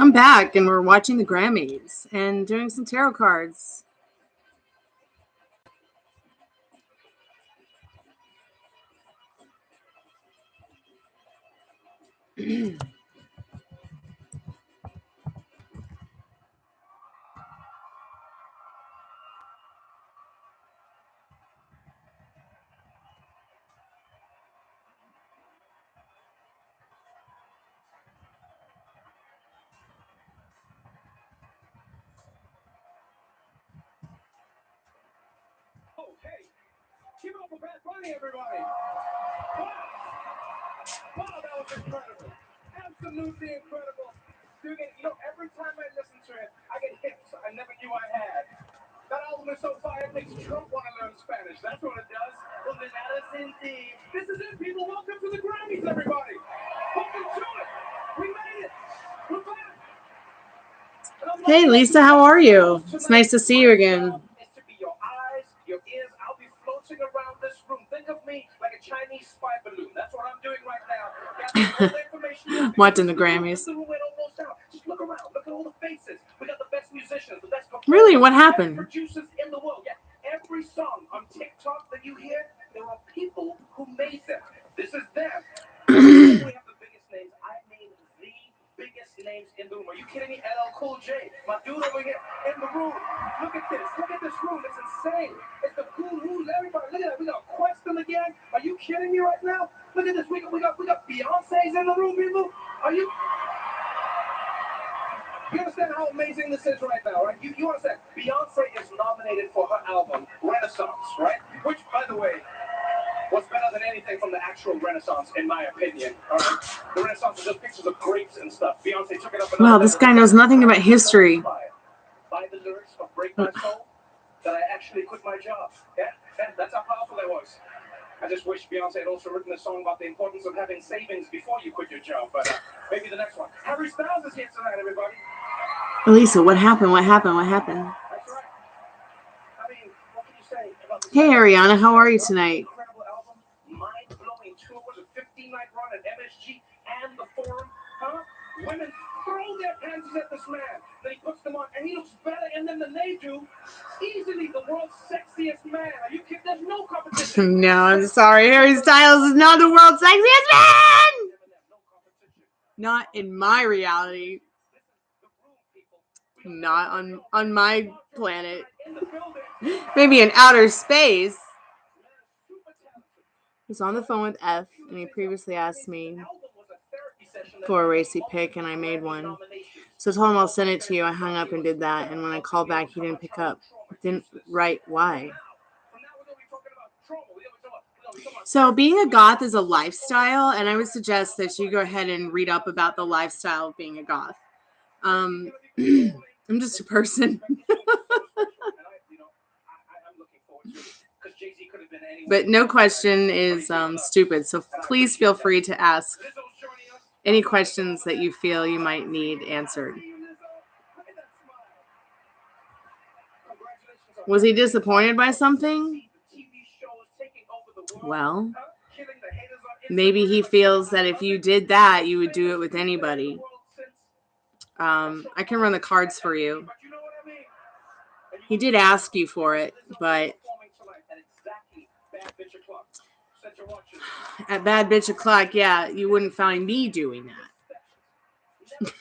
I'm back, and we're watching the Grammys and doing some tarot cards. Keep it up for Bad Bunny, everybody. Wow, that was incredible. Absolutely incredible. Dude, every time I listen to it, I get hits I never knew I had. That album is so fire, it makes Trump want to learn Spanish. That's what it does. This is it, people. Welcome to the Grammys, everybody. Welcome to it. We made it. We're back. Hey, Lisa, how are you? It's nice to see you again. Around this room. Think of me like a Chinese spy balloon. That's what I'm doing right now. Watching the Grammys. Just look around. Look at all the faces. We got the best musicians, the best Really? What happened? Producers in the world. Yeah. Every song on TikTok that you hear, there are people who made them. This is them. We have the biggest names. I named the biggest names in the room. Are you kidding me? LL Cool J, my dude over here in the room. Look at this. Look at this room. It's insane. It's the cool who's everybody. Look at that. We got Queston again. Are you kidding me right now? Look at this. We got Beyonce's in the room, people. Are you? You understand how amazing this is right now, right? You understand? Beyonce is nominated for her album Renaissance, right? Which, by the way, was better than anything from the actual Renaissance, in my opinion. All right? The Renaissance was just pictures of grapes and stuff. Beyonce took it up. Wow, this guy knows nothing about history. By the lyrics of Break My Soul, that I actually quit my job. Yeah, that's how powerful that was. I just wish Beyonce had also written a song about the importance of having savings before you quit your job. But maybe the next one. Harry Styles is here tonight, everybody. Lisa, what happened? What happened? What happened? That's right. I mean, what can you say about this? Hey, Ariana, how are you tonight? Incredible album, mind-blowing tour, was a 15-night run at MSG and the Forum. Huh? Women throw their panties at this man. Then he puts them on, and he looks better in them than they do. Easily the world's sexiest man. Are you kidding? There's no competition. No, I'm sorry. Harry Styles is not the world's sexiest man. Not in my reality. Not on my planet. Maybe in outer space. I was on the phone with F, and he previously asked me for a racy pick, and I made one. So I told him I'll send it to you. I hung up and did that, and when I called back, he didn't pick up. Didn't write why. So being a goth is a lifestyle, and I would suggest that you go ahead and read up about the lifestyle of being a goth. I'm just a person. But no question is stupid. So please feel free to ask any questions that you feel you might need answered. Was he disappointed by something? Well, maybe he feels that if you did that, you would do it with anybody. I can run the cards for you. He did ask you for it, but at Bad Bitch O'Clock, yeah, you wouldn't find me doing that.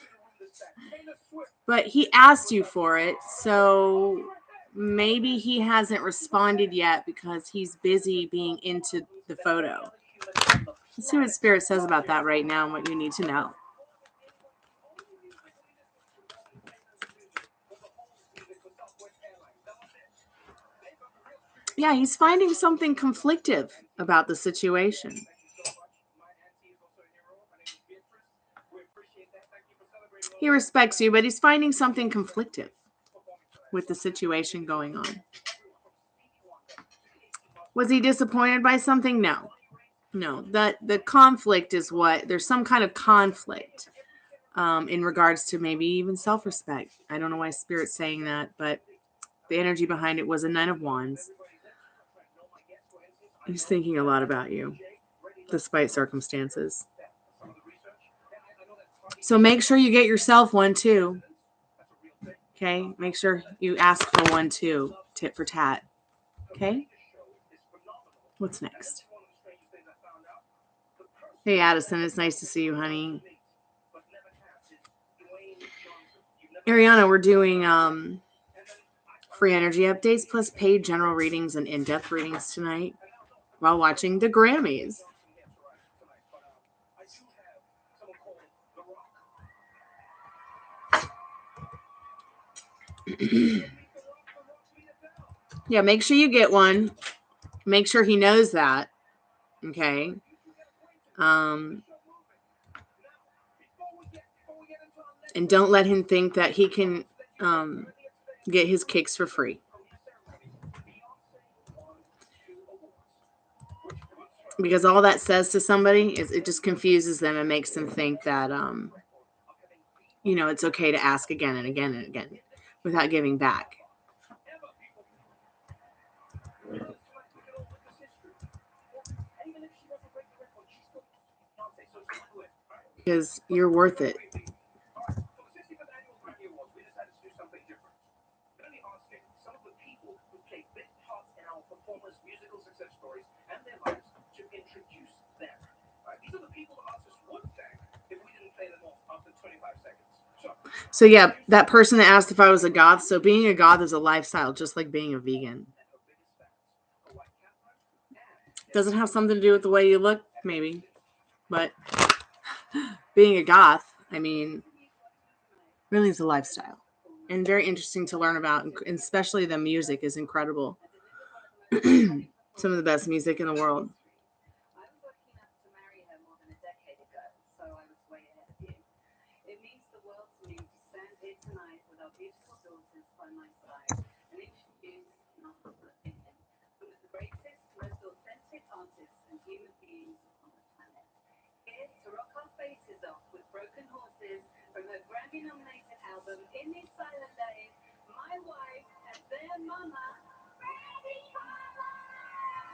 But he asked you for it, so maybe he hasn't responded yet because he's busy being into the photo. Let's see what Spirit says about that right now and what you need to know. Yeah, he's finding something conflictive about the situation. He respects you, but he's finding something conflictive with the situation going on. Was he disappointed by something? No. No, the conflict is what, there's some kind of conflict in regards to maybe even self-respect. I don't know why Spirit's saying that, but the energy behind it was a 9 of Wands. He's thinking a lot about you, despite circumstances. So make sure you get yourself one too. Okay, make sure you ask for one too, tit for tat. Okay, what's next? Hey Addison, it's nice to see you, honey. Ariana, we're doing free energy updates plus paid general readings and in-depth readings tonight while watching the Grammys. Yeah, make sure you get one. Make sure he knows that. Okay. And don't let him think that he can get his kicks for free. Because all that says to somebody is it just confuses them and makes them think that it's okay to ask again and again and again without giving back. Because you're worth it. So yeah, that person that asked if I was a goth. So being a goth is a lifestyle, just like being a vegan. Does it have something to do with the way you look? Maybe. But being a goth, I mean, really is a lifestyle. And very interesting to learn about. And especially the music is incredible. Some of the best music in the world.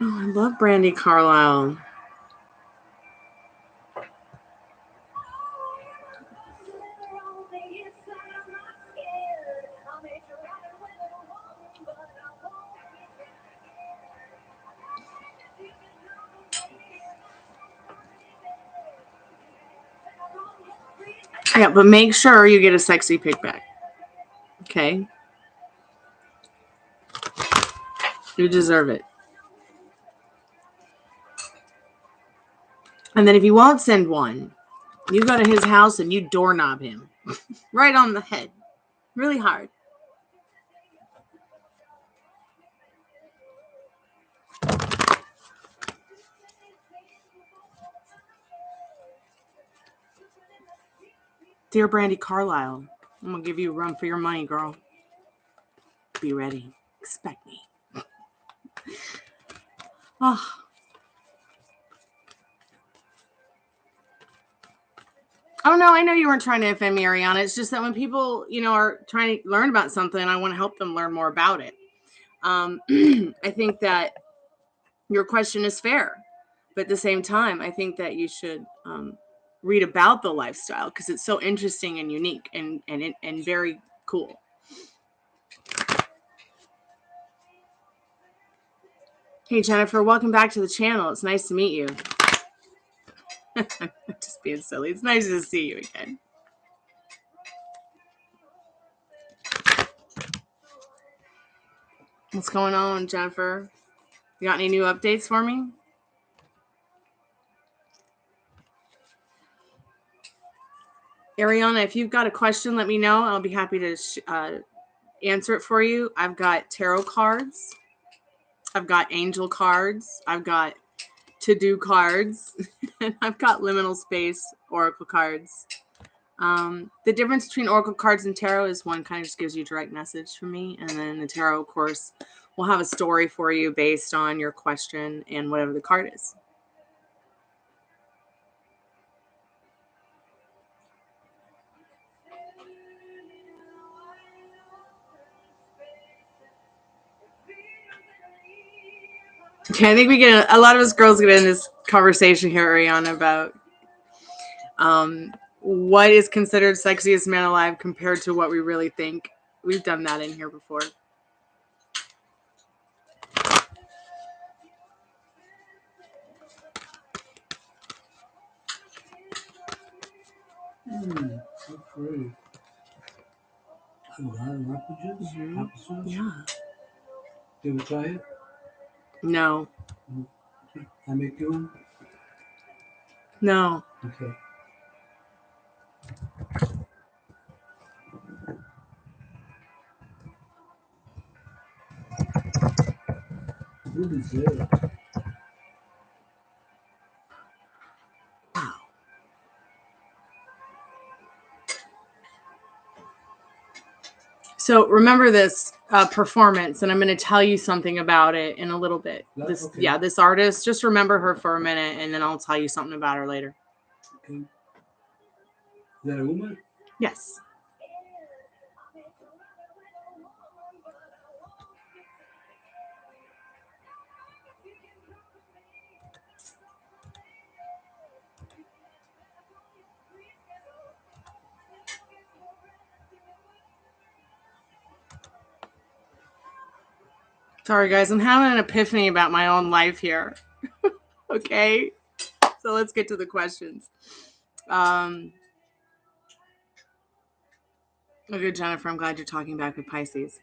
Oh, I love Brandy Carlisle. Yeah, but make sure you get a sexy pick back. Okay? You deserve it. And then if you won't send one, you go to his house and you doorknob him. Right on the head. Really hard. Dear Brandy Carlisle, I'm going to give you a run for your money, girl. Be ready. Expect me. Oh. Oh, no, I know you weren't trying to offend me, Ariana. It's just that when people, are trying to learn about something, I want to help them learn more about it. I think that your question is fair. But at the same time, I think that you should read about the lifestyle because it's so interesting and unique and very cool. Hey, Jennifer, welcome back to the channel. It's nice to meet you. I'm just being silly. It's nice to see you again. What's going on, Jennifer? You got any new updates for me? Ariana, if you've got a question, let me know. I'll be happy to answer it for you. I've got tarot cards. I've got angel cards. I've got to-do cards. And I've got liminal space oracle cards. The difference between oracle cards and tarot is one kind of just gives you direct message from me. And then the tarot, of course, will have a story for you based on your question and whatever the card is. Okay, I think we get a lot of us girls get in this conversation here, Ariana, about what is considered sexiest man alive compared to what we really think. We've done that in here before. So pretty. A lot of apple juice? Apple juice? Yeah. You ever try it? No. I make you one? No. Okay. Really good. Wow. So remember this performance, and I'm going to tell you something about it in a little bit. This artist, just remember her for a minute, and then I'll tell you something about her later. Okay. Is that a woman? Yes. Sorry, guys. I'm having an epiphany about my own life here. Okay. So let's get to the questions. Okay, Jennifer, I'm glad you're talking back with Pisces.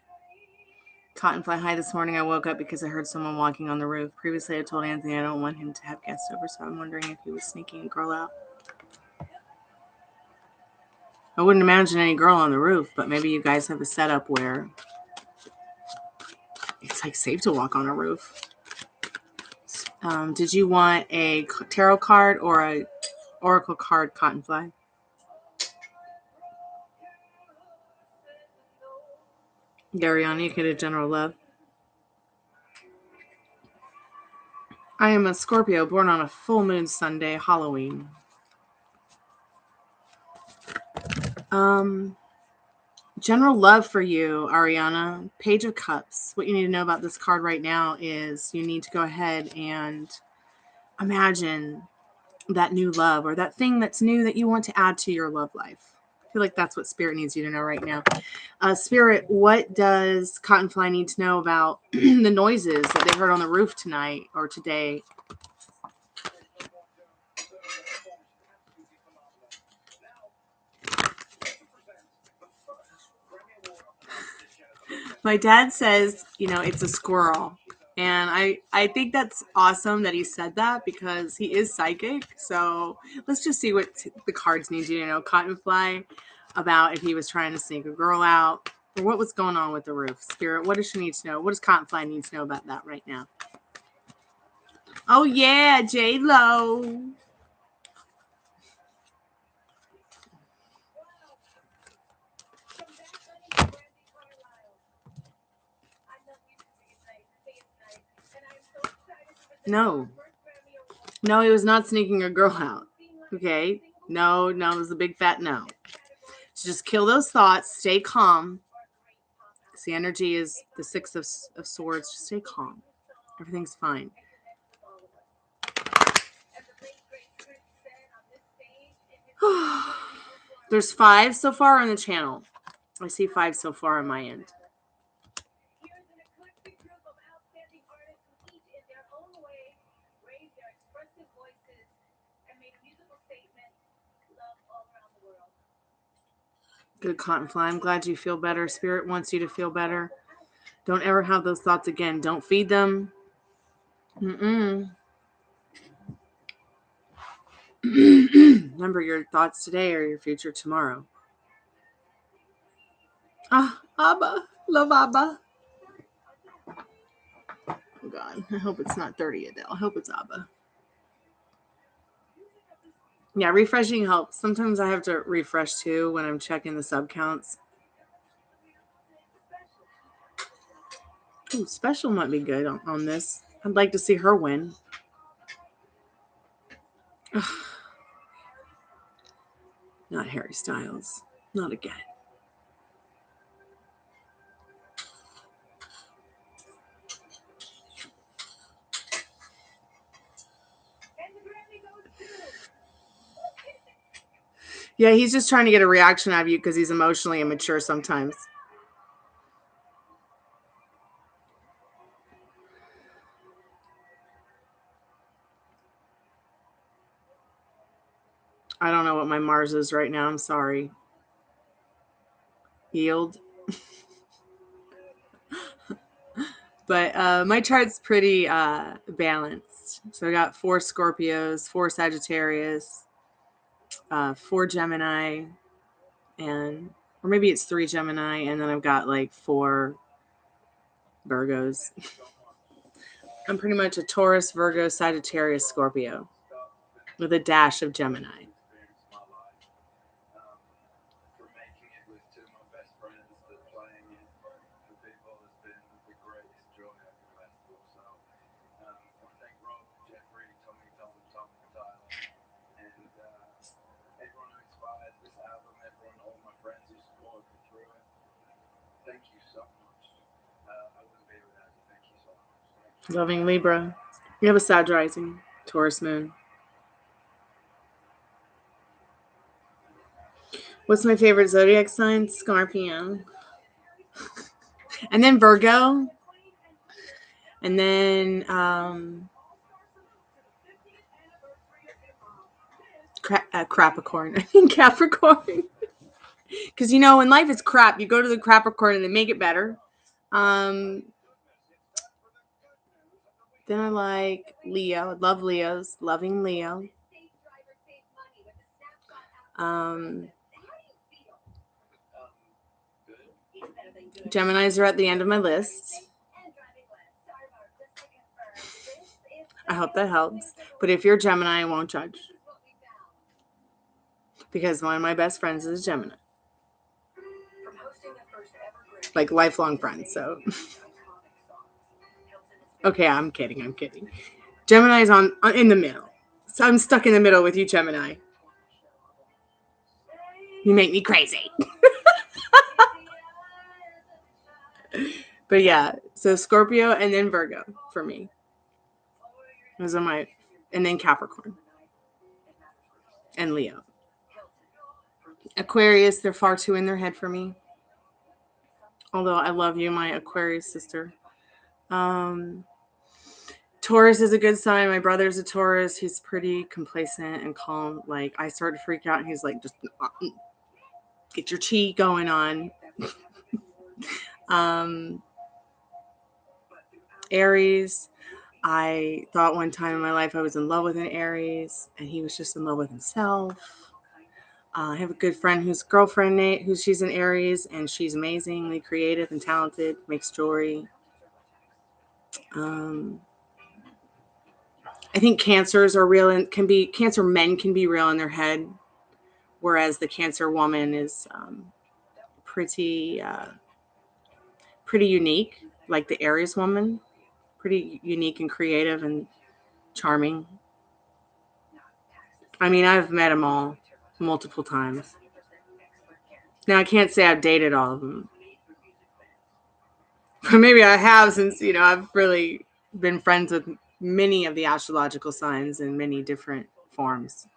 Cottonfly, hi, this morning I woke up because I heard someone walking on the roof. Previously, I told Anthony I don't want him to have guests over, so I'm wondering if he was sneaking a girl out. I wouldn't imagine any girl on the roof, but maybe you guys have a setup where it's like safe to walk on a roof. Did you want a tarot card or a oracle card, Cottonfly? Gariana, you get a general love. I am a Scorpio born on a full moon Sunday, Halloween. General love for you, Ariana. Page of Cups. What you need to know about this card right now is you need to go ahead and imagine that new love or that thing that's new that you want to add to your love life. I feel like that's what Spirit needs you to know right now. Spirit, what does Cottonfly need to know about the noises that they heard on the roof tonight or today? My dad says, it's a squirrel. And I think that's awesome that he said that because he is psychic. So let's just see what the cards need you to know, Cottonfly, about if he was trying to sneak a girl out or what was going on with the roof. Spirit, what does she need to know? What does Cottonfly need to know about that right now? Oh, yeah, J-Lo. No, he was not sneaking a girl out. Okay. No, it was a big fat no. So just kill those thoughts. Stay calm. The energy is the Six of Swords. Just stay calm. Everything's fine. There's 5 so far on the channel. I see 5 so far on my end. Good, Cottonfly. I'm glad you feel better. Spirit wants you to feel better. Don't ever have those thoughts again. Don't feed them. Remember, your thoughts today are your future tomorrow. Abba. Love Abba. Oh, God. I hope it's not 30 Adele. I hope it's Abba. Yeah, refreshing helps. Sometimes I have to refresh, too, when I'm checking the sub counts. Ooh, Special might be good on this. I'd like to see her win. Not Harry Styles. Not again. Yeah, he's just trying to get a reaction out of you because he's emotionally immature sometimes. I don't know what my Mars is right now. I'm sorry. Yield. But my chart's pretty balanced. So I got 4 Scorpios, 4 Sagittarius, 4 Gemini, and or maybe it's 3 Gemini, and then I've got like 4 Virgos. I'm pretty much a Taurus, Virgo, Sagittarius, Scorpio with a dash of Gemini. Loving Libra. You have a Sag rising, Taurus moon. What's my favorite zodiac sign? Scorpio. And then Virgo. And then Capricorn. I think Capricorn. Because, you know, when life is crap, you go to the Capricorn and they make it better. Then I like Leo. I love Leos. Loving Leo. Geminis are at the end of my list. I hope that helps. But if you're Gemini, I won't judge. Because one of my best friends is a Gemini. Like lifelong friends, so. Okay, I'm kidding. Gemini's on in the middle. So I'm stuck in the middle with you, Gemini. You make me crazy. But yeah, so Scorpio and then Virgo for me. Those are my, and then Capricorn. And Leo. Aquarius, they're far too in their head for me. Although I love you, my Aquarius sister. Taurus is a good sign. My brother's a Taurus. He's pretty complacent and calm. Like, I start to freak out and he's like, just get your chi going on. Aries. I thought one time in my life I was in love with an Aries and he was just in love with himself. I have a good friend whose girlfriend, Nate, she's an Aries and she's amazingly creative and talented, makes jewelry. I think Cancers are real and Cancer men can be real in their head, whereas the Cancer woman is pretty unique, like the Aries woman, pretty unique and creative and charming. I mean, I've met them all multiple times. Now, I can't say I've dated all of them. But maybe I have, since, you know, I've really been friends with many of the astrological signs in many different forms.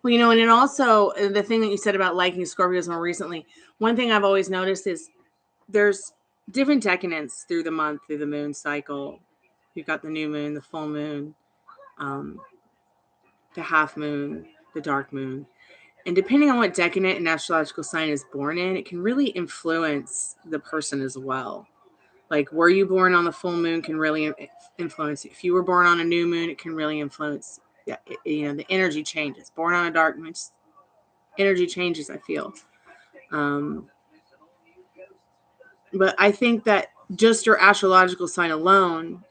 Well, you know, and it also, the thing that you said about liking Scorpios more recently, one thing I've always noticed is there's different decadence through the month, through the moon cycle. You've got the new moon, the full moon, the half moon, the dark moon. And depending on what decadent and astrological sign is born in, it can really influence the person as well. Like, were you born on the full moon can really influence. If you were born on a new moon, it can really influence. Yeah, you know, the energy changes. Born on a dark moon, energy changes, I feel. But I think that just your astrological sign alone,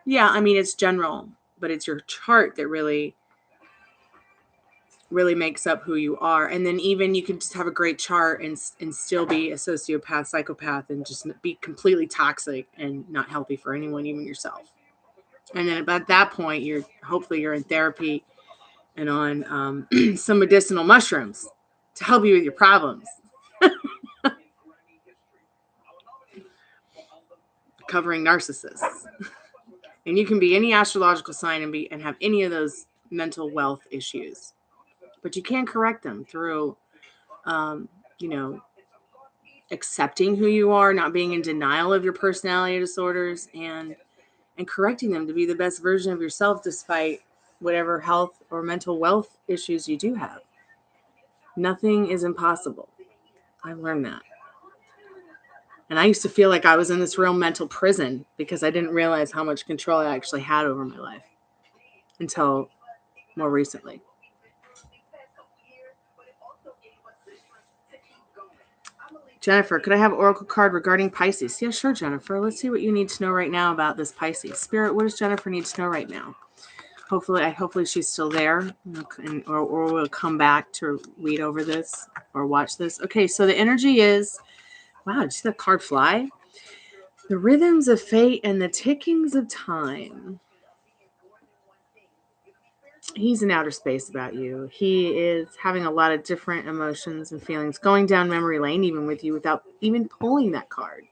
yeah, I mean, it's general, but it's your chart that really makes up who you are. And then even you can just have a great chart and still be a sociopath, psychopath, and just be completely toxic and not healthy for anyone, even yourself. And then at that point, hopefully you're in therapy and on some medicinal mushrooms to help you with your problems. covering narcissists. And you can be any astrological sign and have any of those mental wealth issues, but you can correct them through, accepting who you are, not being in denial of your personality disorders, and correcting them to be the best version of yourself despite whatever health or mental wealth issues you do have. Nothing is impossible. I learned that. And I used to feel like I was in this real mental prison because I didn't realize how much control I actually had over my life until more recently. Jennifer, could I have an oracle card regarding Pisces? Yeah, sure, Jennifer. Let's see what you need to know right now about this Pisces. Spirit, what does Jennifer need to know right now? Hopefully she's still there, or we'll come back to read over this or watch this. Okay, so the energy is, wow, did you see that card fly? The rhythms of fate and the tickings of time. He's in outer space about you. He is having a lot of different emotions and feelings, going down memory lane even with you without even pulling that card.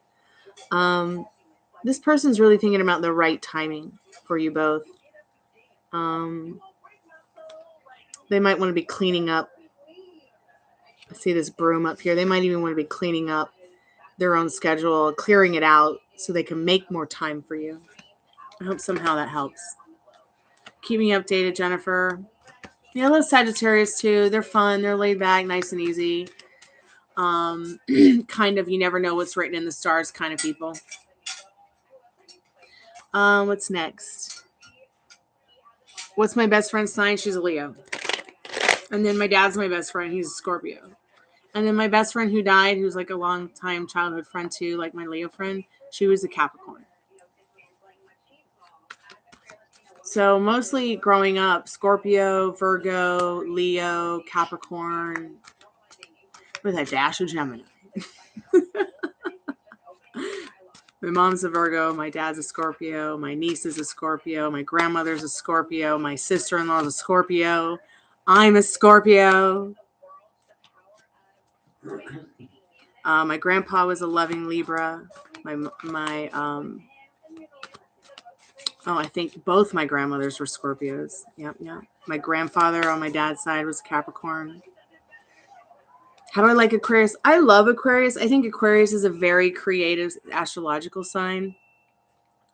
This person's really thinking about the right timing for you both. They might want to be cleaning up. I see this broom up here. They might even want to be cleaning up their own schedule, clearing it out so they can make more time for you. I hope somehow that helps. Keep me updated, Jennifer. Yeah, I love Sagittarius too. They're fun. They're laid back, nice and easy. Kind of, you never know what's written in the stars kind of people. What's next? What's my best friend's sign? She's a Leo. And then my dad's my best friend. He's a Scorpio. And then my best friend who died, who's like a long time childhood friend too, like my Leo friend, she was a Capricorn. So mostly growing up, Scorpio, Virgo, Leo, Capricorn, with a dash of Gemini. My mom's a Virgo, my dad's a Scorpio, my niece is a Scorpio, my grandmother's a Scorpio, my sister-in-law's a Scorpio, I'm a Scorpio. My grandpa was a loving Libra. I think both my grandmothers were Scorpios. Yep. My grandfather on my dad's side was Capricorn. How do I like Aquarius? I love Aquarius. I think Aquarius is a very creative astrological sign.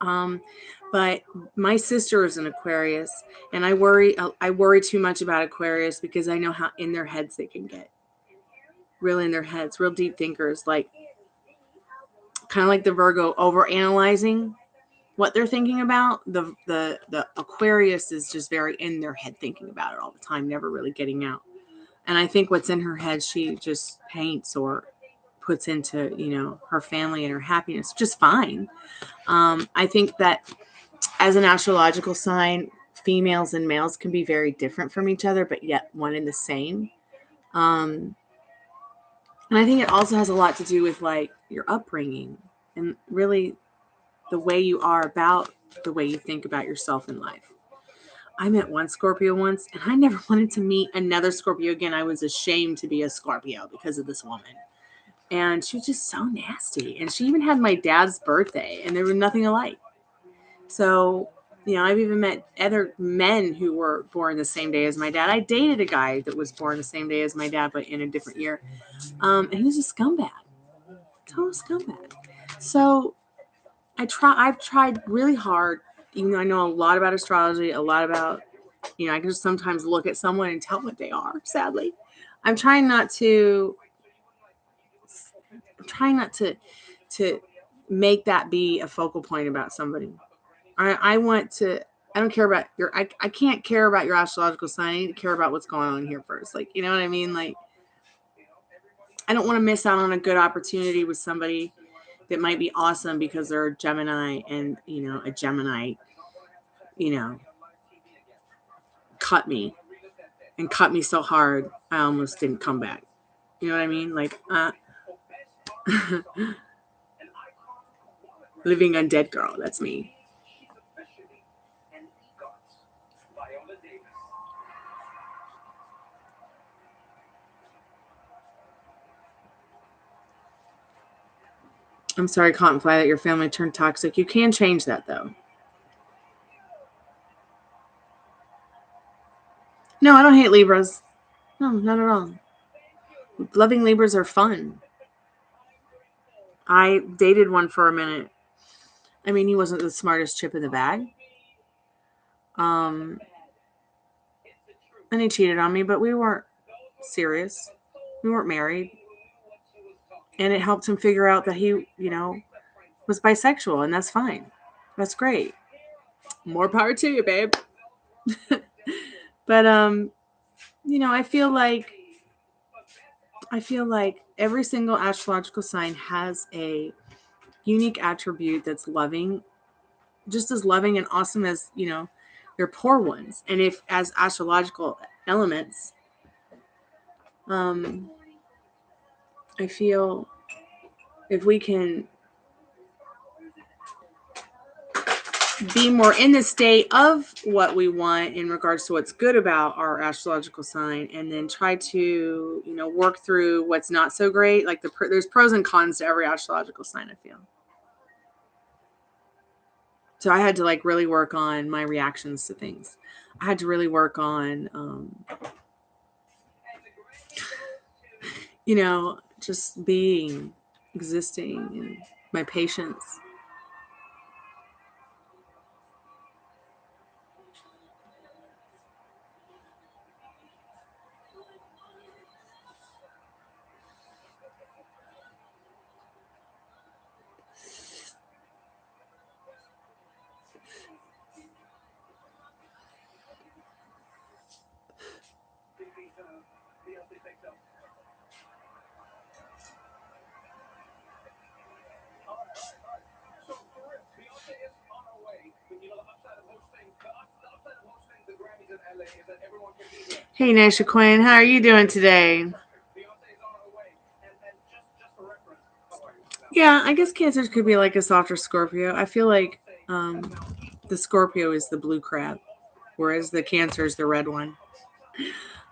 But my sister is an Aquarius, and I worry too much about Aquarius because I know how in their heads they can get. Really in their heads, real deep thinkers, like kind of like the Virgo, overanalyzing what they're thinking about. The Aquarius is just very in their head thinking about it all the time, never really getting out. And I think what's in her head, she just paints or puts into, her family and her happiness, just fine. I think that as an astrological sign, females and males can be very different from each other, but yet one and the same. And I think it also has a lot to do with like your upbringing and really the way you are about the way you think about yourself in life. I met one Scorpio once, and I never wanted to meet another Scorpio again. I was ashamed to be a Scorpio because of this woman. And she was just so nasty. And she even had my dad's birthday, and they were nothing alike. So, I've even met other men who were born the same day as my dad. I dated a guy that was born the same day as my dad, but in a different year. And he was a scumbag. Total scumbag. So, I've tried really hard, even though I know a lot about astrology, a lot about, I can just sometimes look at someone and tell what they are, sadly. I'm trying not to make that be a focal point about somebody. I don't care about I can't care about your astrological sign. I need to care about what's going on here first. Like, you know what I mean? Like, I don't want to miss out on a good opportunity with somebody that might be awesome because they're a Gemini and, a Gemini, cut me so hard I almost didn't come back. You know what I mean? Like, living undead girl. That's me. I'm sorry, Cottonfly, that your family turned toxic. You can change that, though. No, I don't hate Libras. No, not at all. Loving Libras are fun. I dated one for a minute. I mean, he wasn't the smartest chip in the bag. And he cheated on me, but we weren't serious. We weren't married. And it helped him figure out that he, was bisexual, and that's fine. That's great. More power to you, babe. But I feel like every single astrological sign has a unique attribute that's loving, just as loving and awesome as, their poor ones. And if as astrological elements, I feel if we can be more in the state of what we want in regards to what's good about our astrological sign, and then try to, work through what's not so great. Like there's pros and cons to every astrological sign, I feel. So I had to really work on my reactions to things. I had to really work on, just being, existing, and my patience. Hey, Nasha Quinn, how are you doing today? Yeah, I guess Cancer could be like a softer Scorpio. I feel like the Scorpio is the blue crab, whereas the Cancer is the red one.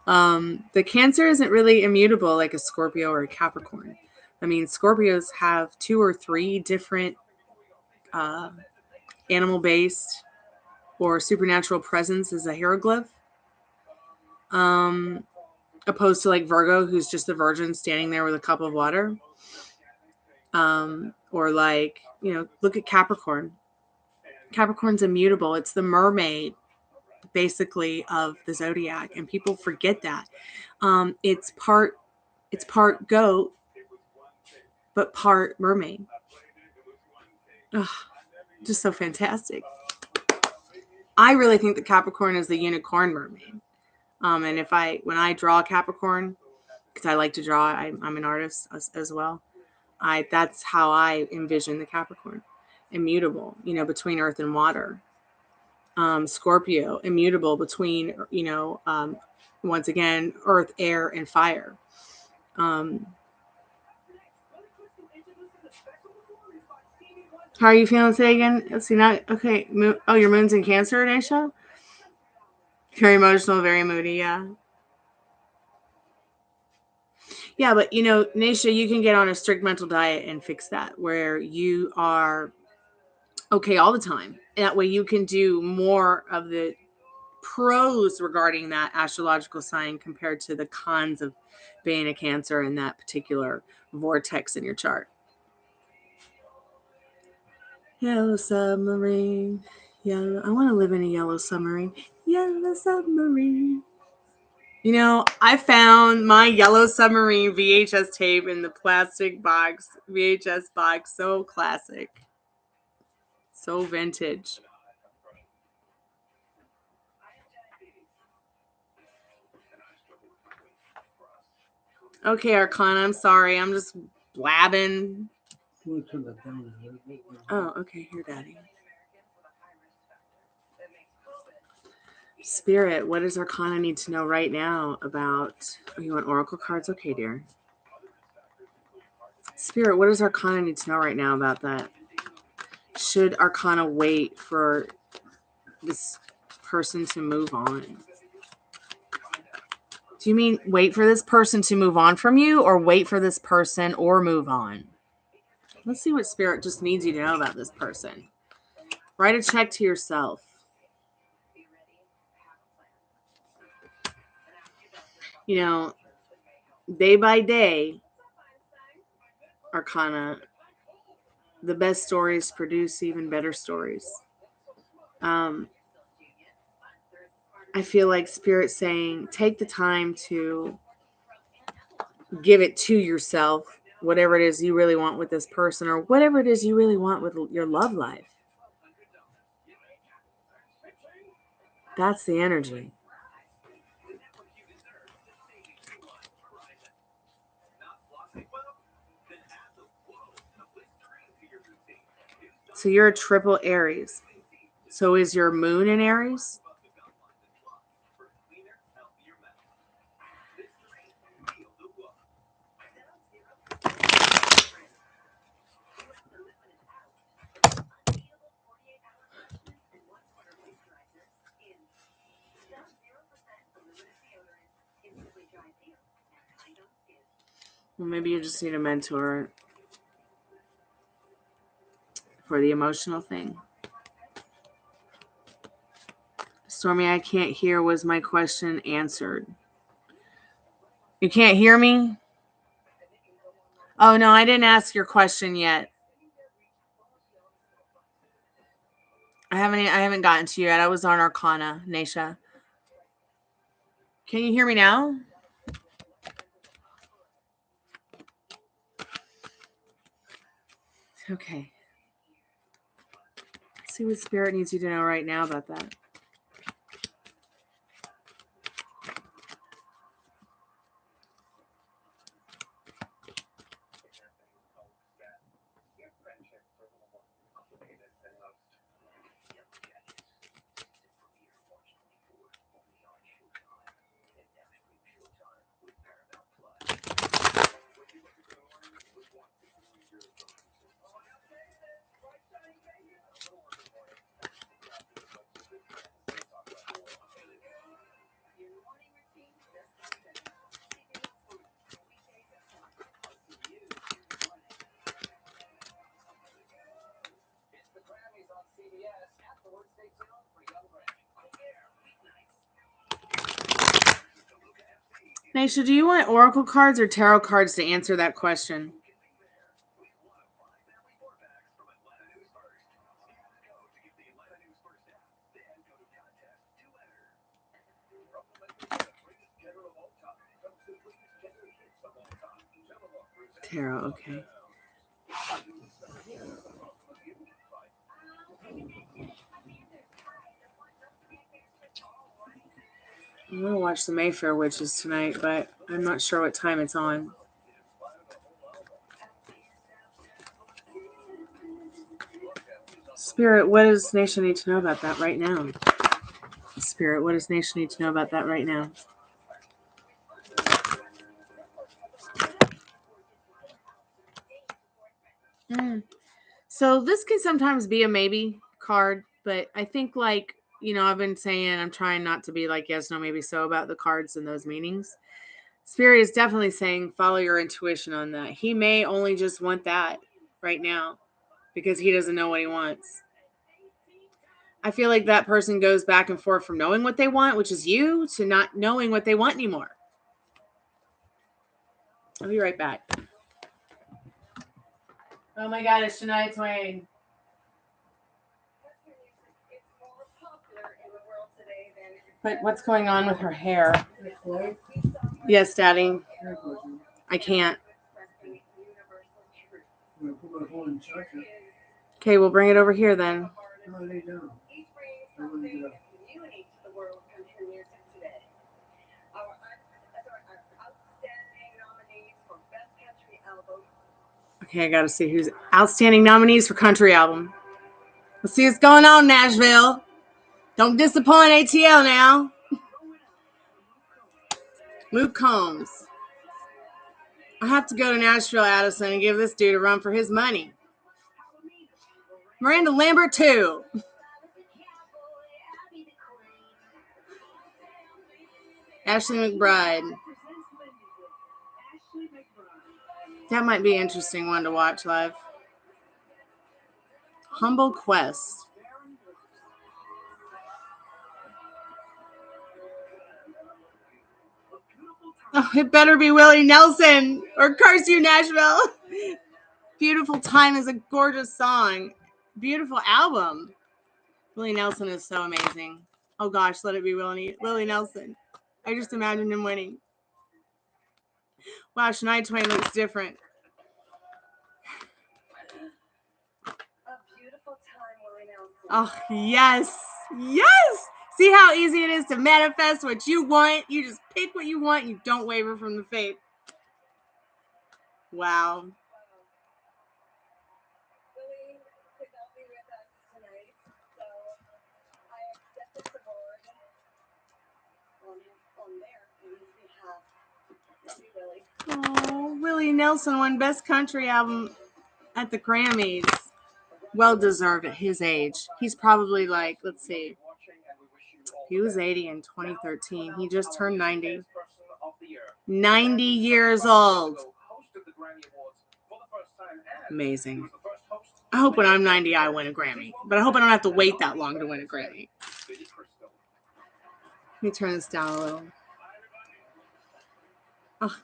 The Cancer isn't really immutable like a Scorpio or a Capricorn. I mean, Scorpios have 2 or 3 different animal-based or supernatural presence as a hieroglyph. Opposed to like Virgo, who's just the virgin standing there with a cup of water. Or look at Capricorn. Capricorn's immutable. It's the mermaid, basically, of the zodiac, and people forget that. It's part goat, but part mermaid. Ugh, just so fantastic. I really think that Capricorn is the unicorn mermaid. And when I draw Capricorn, because I like to draw, I'm an artist as well. That's how I envision the Capricorn. Immutable, between earth and water. Scorpio, immutable between, once again, earth, air, and fire. How are you feeling today again? Let's see, okay. Your moon's in Cancer, Nasha? Very emotional, very moody, yeah. Yeah, but Nasha, you can get on a strict mental diet and fix that, where you are okay all the time. That way you can do more of the pros regarding that astrological sign compared to the cons of being a Cancer in that particular vortex in your chart. Yellow submarine. Yellow. I want to live in a yellow submarine. Yellow submarine. I found my Yellow Submarine VHS tape in the plastic box, VHS box. So classic. So vintage. Okay, Arcana, I'm sorry. I'm just blabbing. Oh, okay. Here, Daddy. Spirit, what does Arcana need to know right now about... Oh, you want Oracle cards? Okay, dear. Spirit, what does Arcana need to know right now about that? Should Arcana wait for this person to move on? Do you mean wait for this person to move on from you, or wait for this person or move on? Let's see what Spirit just needs you to know about this person. Write a check to yourself. You know, day by day, Arcana, the best stories produce even better stories. I feel like Spirit saying, take the time to give it to yourself, whatever it is you really want with this person, or whatever it is you really want with your love life. That's the energy. So you're a triple Aries. So is your moon in Aries? Well, maybe you just need a mentor for the emotional thing. Stormy, I can't hear. Was my question answered? You can't hear me? Oh, no, I didn't ask your question yet. I haven't gotten to you yet. I was on Arcana, Naisha. Can you hear me now? Okay. Let's see what Spirit needs you to know right now about that. Naisha, do you want oracle cards or tarot cards to answer that question? Tarot, okay. I'm going to watch the Mayfair Witches tonight, but I'm not sure what time it's on. Spirit, what does Nation need to know about that right now? Spirit, what does Nation need to know about that right now? So this can sometimes be a maybe card, but I think, like, you know, I've been saying I'm trying not to be like yes, no, maybe so about the cards and those meanings. Spirit is definitely saying follow your intuition on that. He may only just want that right now because he doesn't know what he wants. I feel like that person goes back and forth from knowing what they want, which is you, to not knowing what they want anymore. I'll be right back. Oh my God, it's Shania Twain. But what's going on with her hair? Yes, Daddy. I can't. Okay, we'll bring it over here then. Okay, I gotta see who's outstanding nominees for country album. Let's see what's going on, Nashville. Don't disappoint ATL now. Luke Combs. I have to go to Nashville, Addison, and give this dude a run for his money. Miranda Lambert, too. Ashley McBride. That might be an interesting one to watch live. Humble Quest. Oh, it better be Willie Nelson or Curse You, Nashville. Beautiful Time is a gorgeous song. Beautiful album. Willie Nelson is so amazing. Oh gosh, let it be Willie Nelson. I just imagined him winning. Wow, Shania Twain looks different. A beautiful time, Willie Nelson. Oh, yes. Yes. See how easy it is to manifest what you want? You just pick what you want. You don't waver from the faith. Wow. Willie could not be with us tonight, so I accept this award on their behalf. Love you, Willie. Oh, Willie Nelson won Best Country Album at the Grammys. Well deserved at his age. He's probably like, let's see. He was 80 in 2013. He just turned 90. 90 years old. Amazing. I hope when I'm 90 I win a Grammy. But I hope I don't have to wait that long to win a Grammy. Let me turn this down a little. Oh,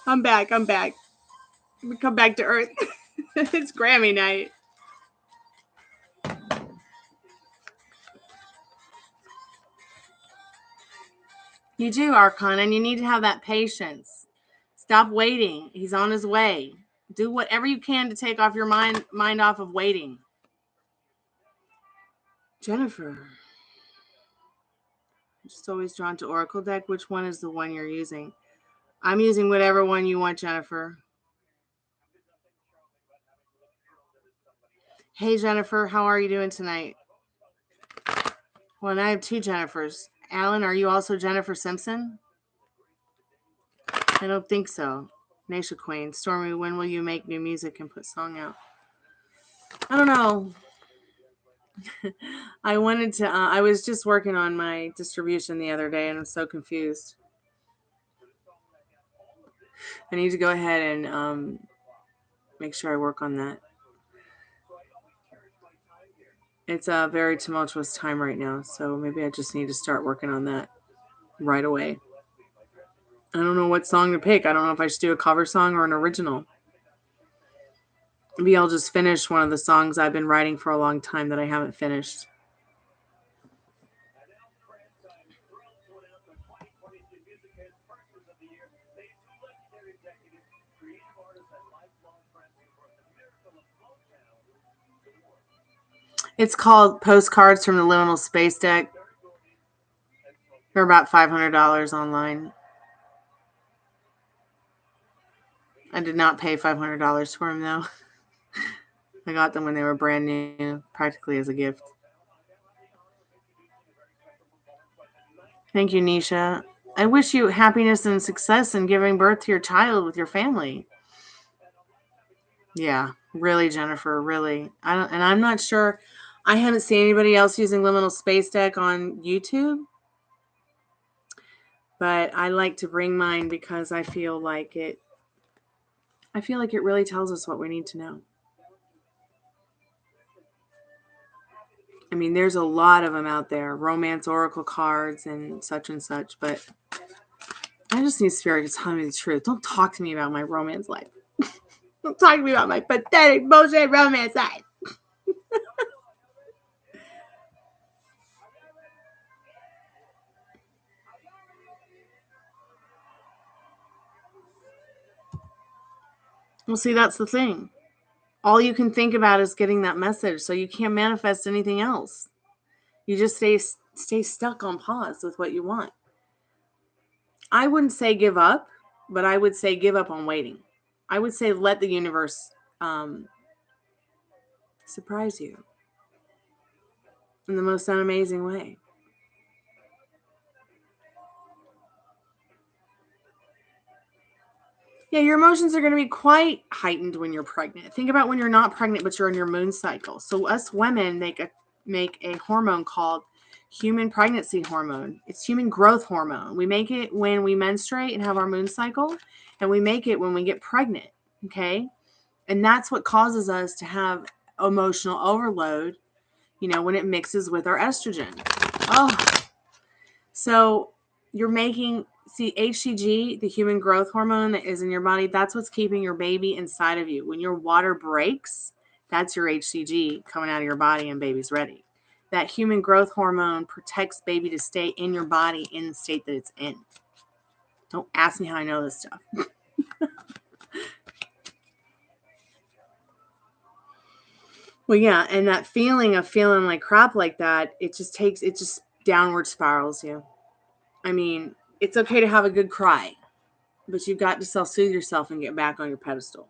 I'm back. We come back to earth. It's Grammy night. You do, Archon, and you need to have that patience. Stop waiting. He's on his way. Do whatever you can to take off your mind off of waiting. Jennifer. I'm just always drawn to Oracle deck. Which one is the one you're using? I'm using whatever one you want, Jennifer. Hey, Jennifer, how are you doing tonight? Well, and I have two Jennifers. Alan, are you also Jennifer Simpson? I don't think so. Nasha Queen. Stormy, when will you make new music and put song out? I don't know. I wanted to, I was just working on my distribution the other day and I'm so confused. I need to go ahead and make sure I work on that. It's a very tumultuous time right now, so maybe I just need to start working on that right away. I don't know what song to pick. I don't know if I should do a cover song or an original. Maybe I'll just finish one of the songs I've been writing for a long time that I haven't finished. It's called Postcards from the Liminal Space Deck. They're about $500 online. I did not pay $500 for them, though. I got them when they were brand new, practically as a gift. Thank you, Nisha. I wish you happiness and success in giving birth to your child with your family. Yeah, really, Jennifer, really. I'm not sure. I haven't seen anybody else using Liminal Space Deck on YouTube. But I like to bring mine because I feel like it really tells us what we need to know. I mean, there's a lot of them out there, romance oracle cards and such, but I just need Spirit to tell me the truth. Don't talk to me about my romance life. Don't talk to me about my pathetic bullshit romance life. Well, see, that's the thing. All you can think about is getting that message, so you can't manifest anything else. You just stay stuck on pause with what you want. I wouldn't say give up, but I would say give up on waiting. I would say let the universe surprise you in the most amazing way. Yeah, your emotions are going to be quite heightened when you're pregnant. Think about when you're not pregnant, but you're in your moon cycle. So us women make a hormone called human pregnancy hormone. It's human growth hormone. We make it when we menstruate and have our moon cycle, and we make it when we get pregnant. Okay. And that's what causes us to have emotional overload, when it mixes with our estrogen. Oh, so you're making, HCG, the human growth hormone that is in your body, that's what's keeping your baby inside of you. When your water breaks, that's your HCG coming out of your body and baby's ready. That human growth hormone protects baby to stay in your body in the state that it's in. Don't ask me how I know this stuff. Well, yeah, and that feeling of feeling like crap like that, it just downward spirals you. I mean, it's okay to have a good cry, but you've got to self-soothe yourself and get back on your pedestal.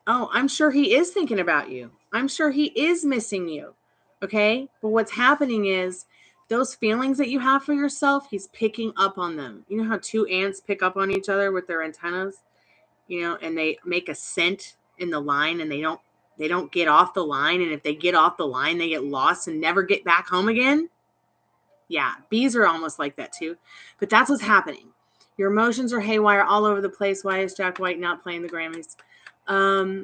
Oh, I'm sure he is thinking about you. I'm sure he is missing you. Okay? But what's happening is those feelings that you have for yourself, he's picking up on them. You know how two ants pick up on each other with their antennas? And they make a scent in the line, and they don't get off the line, and if they get off the line, they get lost and never get back home again. Yeah, bees are almost like that too. But that's what's happening. Your emotions are haywire all over the place. Why is Jack White not playing the Grammys? I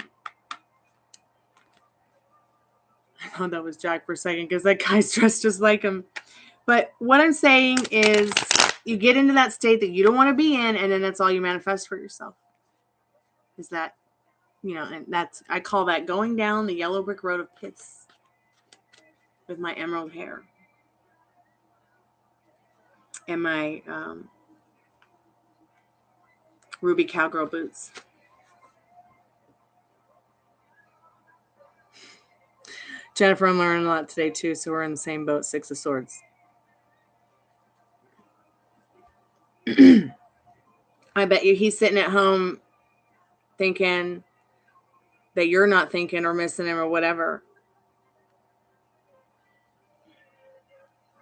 thought that was Jack for a second because that guy's dressed just like him. But what I'm saying is you get into that state that you don't want to be in, and then that's all you manifest for yourself. Is that, and I call that going down the yellow brick road of piss with my emerald hair and my ruby cowgirl boots. Jennifer, I'm learning a lot today too, so we're in the same boat, 6 of Swords. I bet you he's sitting at home thinking that you're not thinking or missing him or whatever.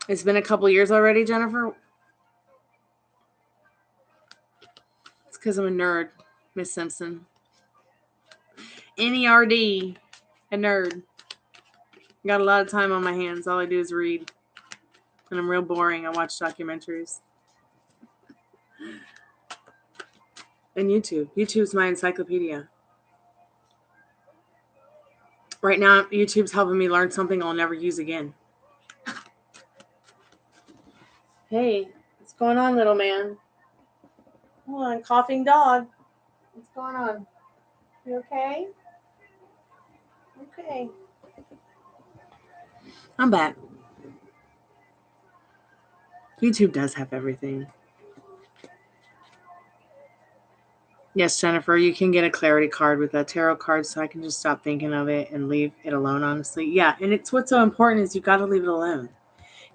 It's been a couple years already, Jennifer. It's because I'm a nerd, Miss Simpson. NERD, a nerd. Got a lot of time on my hands. All I do is read. And I'm real boring. I watch documentaries. And YouTube. YouTube's my encyclopedia. Right now, YouTube's helping me learn something I'll never use again. Hey, what's going on, little man? Hold on, coughing dog. What's going on? You okay? Okay. I'm back. YouTube does have everything. Yes, Jennifer, you can get a clarity card with a tarot card, so I can just stop thinking of it and leave it alone, honestly. Yeah, and it's what's so important is you got to leave it alone.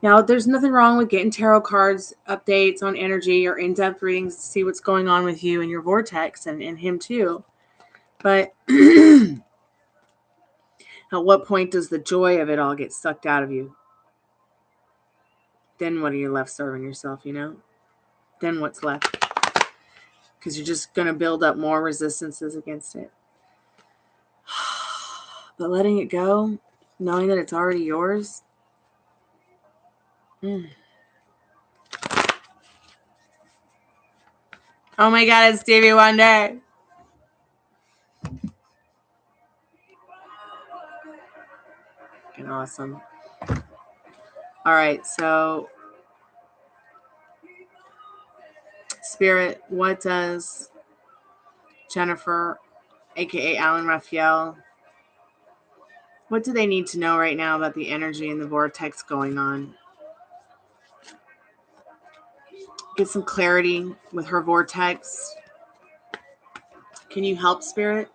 Now, there's nothing wrong with getting tarot cards, updates on energy, or in-depth readings to see what's going on with you and your vortex and him too. But at what point does the joy of it all get sucked out of you? Then what are you left serving yourself, Then what's left? Because you're just going to build up more resistances against it. But letting it go, knowing that it's already yours. Oh my God, it's Stevie Wonder. Fucking awesome. All right, so Spirit, what does Jennifer, aka Alan Raphael, what do they need to know right now about the energy and the vortex going on? Get some clarity with her vortex. Can you help, Spirit?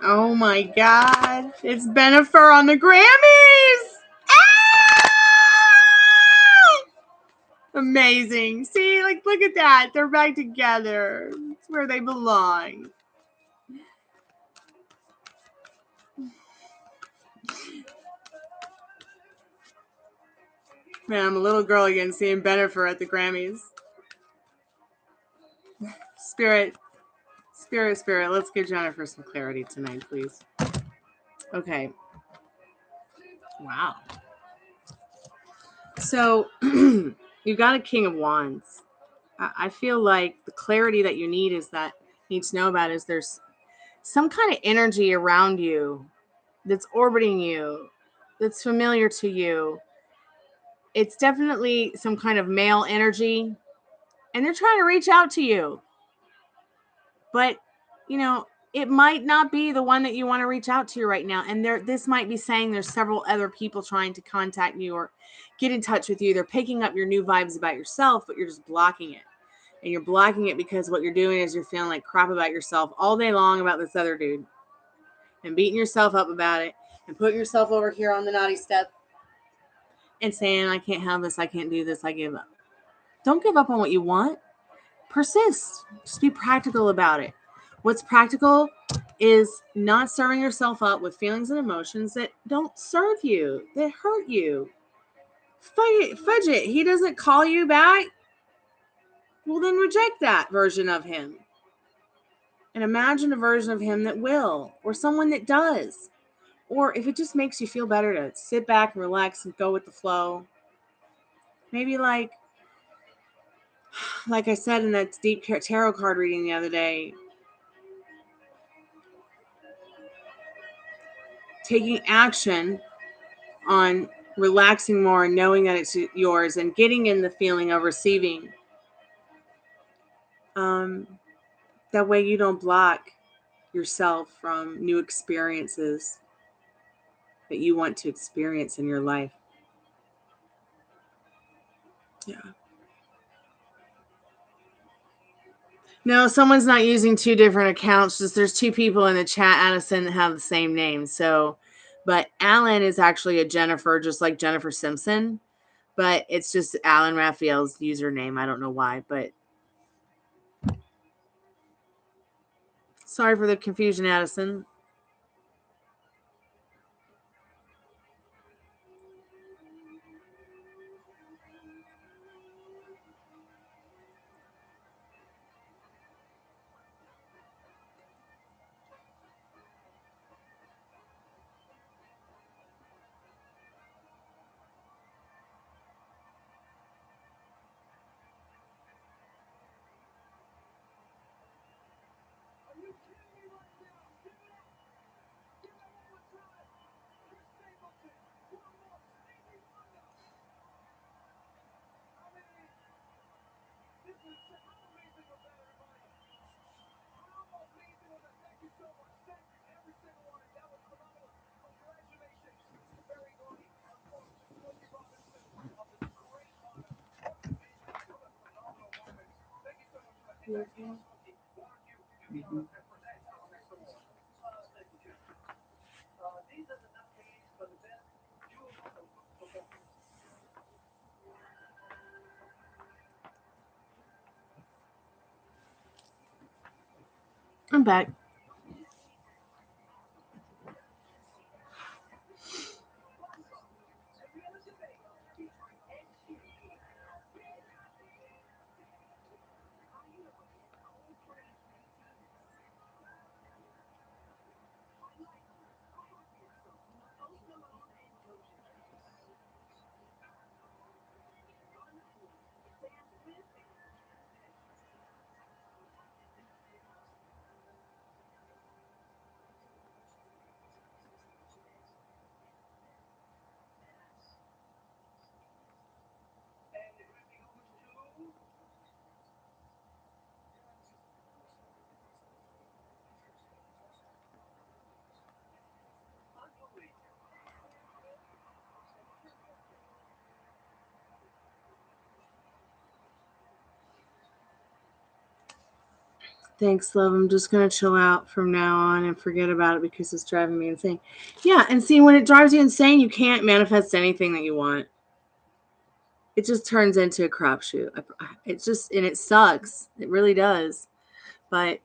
Oh my God. It's Bennifer on the Grammys. Ah! Amazing. See, look at that. They're back together. It's where they belong. Man, I'm a little girl again seeing Bennifer at the Grammys. Spirit. Let's give Jennifer some clarity tonight, please. Okay. Wow. So, you've got a King of Wands. I feel like the clarity that you need to know about is there's some kind of energy around you that's orbiting you, that's familiar to you. It's definitely some kind of male energy, and they're trying to reach out to you. But, it might not be the one that you want to reach out to right now. And this might be saying there's several other people trying to contact you or get in touch with you. They're picking up your new vibes about yourself, but you're just blocking it. And you're blocking it because what you're doing is you're feeling like crap about yourself all day long about this other dude and beating yourself up about it and putting yourself over here on the naughty step and saying, I can't have this, I can't do this, I give up. Don't give up on what you want. Persist. Just be practical about it. What's practical is not stirring yourself up with feelings and emotions that don't serve you, that hurt you. Fudge it. He doesn't call you back. Well, then reject that version of him. And imagine a version of him that will, or someone that does. Or if it just makes you feel better to sit back and relax and go with the flow. Maybe like I said in that deep tarot card reading the other day, taking action on relaxing more and knowing that it's yours and getting in the feeling of receiving. That way you don't block yourself from new experiences that you want to experience in your life. Yeah. No, someone's not using two different accounts. Just there's two people in the chat, Addison, that have the same name. So, but Alan is actually a Jennifer, just like Jennifer Simpson. But it's just Alan Raphael's username. I don't know why, but sorry for the confusion, Addison. I'm back. Thanks, love. I'm just going to chill out from now on and forget about it because it's driving me insane. Yeah, and see, when it drives you insane, you can't manifest anything that you want. It just turns into a crapshoot. It's just, and it sucks. It really does. But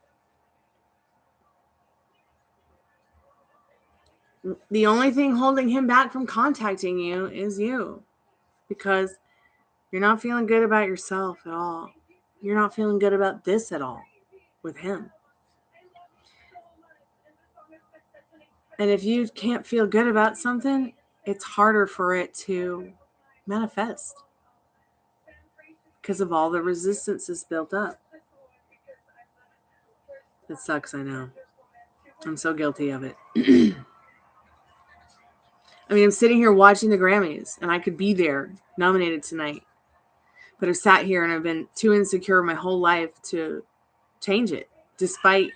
the only thing holding him back from contacting you is you. because you're not feeling good about yourself at all. You're not feeling good about this at all with him. And if you can't feel good about something, it's harder for it to manifest because of all the resistance that's built up. It sucks, I know. I'm so guilty of it. I mean, I'm sitting here watching the Grammys, and I could be there, nominated tonight. But I've sat here and I've been too insecure my whole life to change it, despite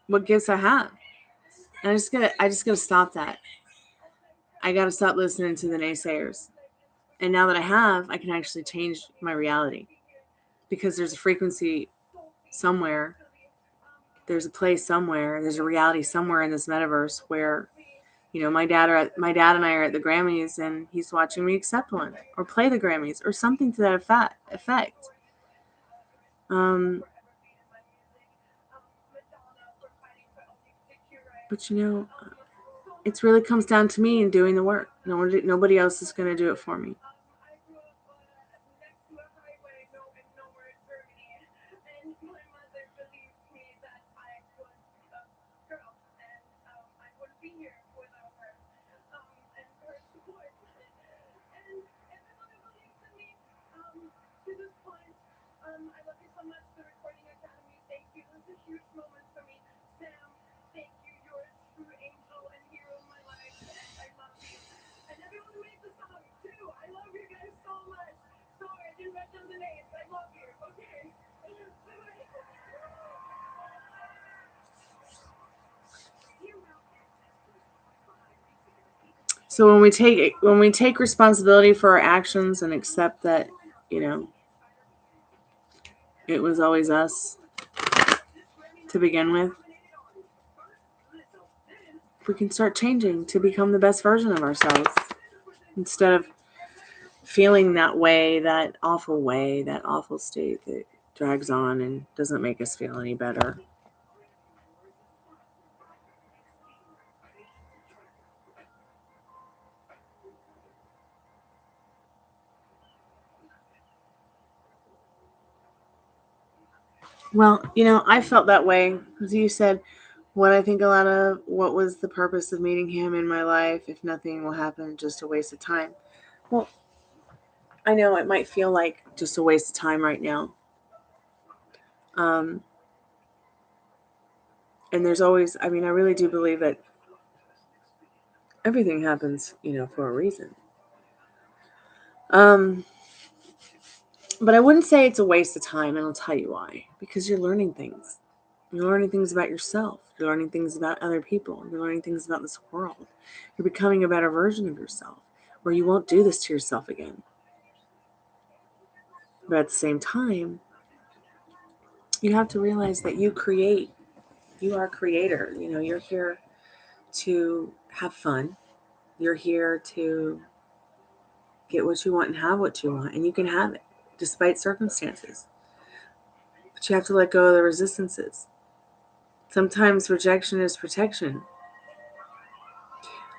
what gifts I have. And I just gotta stop that. I gotta stop listening to the naysayers. And now that I have, I can actually change my reality. Because there's a frequency somewhere, there's a place somewhere, there's a reality somewhere in this metaverse where, my dad and I are at the Grammys, and he's watching me accept one or play the Grammys or something to that effect. But it really comes down to me and doing the work. Nobody else is going to do it for me. So when we take responsibility for our actions and accept that, it was always us to begin with, we can start changing to become the best version of ourselves instead of feeling that way, that awful state that drags on and doesn't make us feel any better. Well, I felt that way because you said what I think a lot of what was the purpose of meeting him in my life if nothing will happen, just a waste of time. Well, I know it might feel like just a waste of time right now. And there's always, I really do believe that everything happens, for a reason. But I wouldn't say it's a waste of time, and I'll tell you why. Because you're learning things. You're learning things about yourself. You're learning things about other people. You're learning things about this world. You're becoming a better version of yourself, where you won't do this to yourself again. But at the same time, you have to realize that you create. You are a creator. You're here to have fun. You're here to get what you want and have what you want, and you can have it despite circumstances. But you have to let go of the resistances. Sometimes rejection is protection.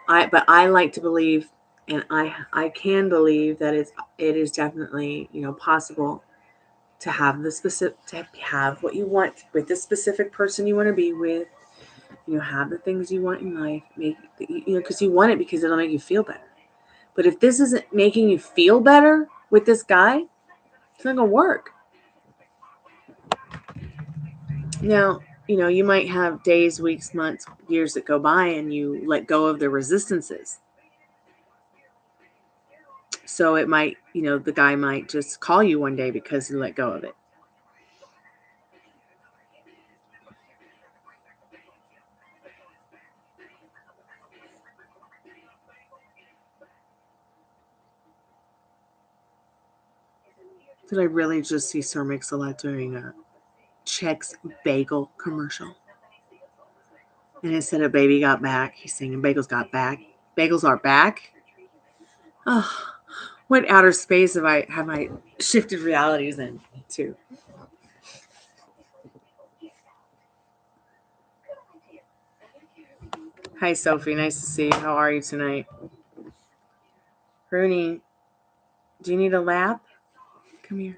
But I like to believe, and I can believe that it is definitely possible to have to have what you want with the specific person you want to be with. Have the things you want in life, because you want it because it'll make you feel better. But if this isn't making you feel better with this guy, it's not gonna work. Now, you might have days, weeks, months, years that go by and you let go of the resistances. So it might, the guy might just call you one day because you let go of it. Did I really just see Sir Mix-a-Lot doing a Chex bagel commercial? And instead of Baby Got Back, he's singing Bagels Got Back. Bagels are back. Oh, what outer space have I shifted realities into? Hi, Sophie. Nice to see you. How are you tonight? Rooney, Do you need a lap? Come here.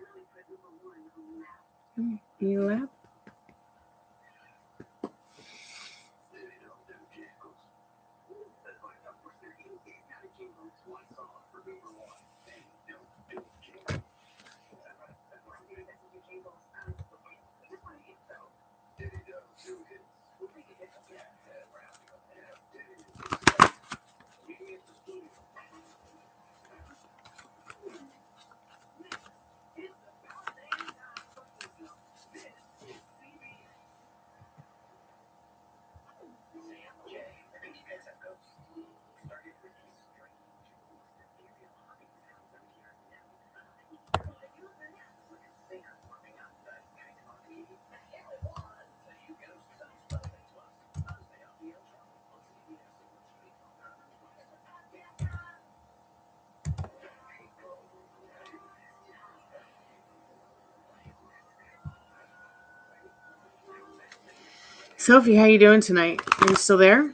Come here. You need a lap? Sophie, how you doing tonight? Are you still there?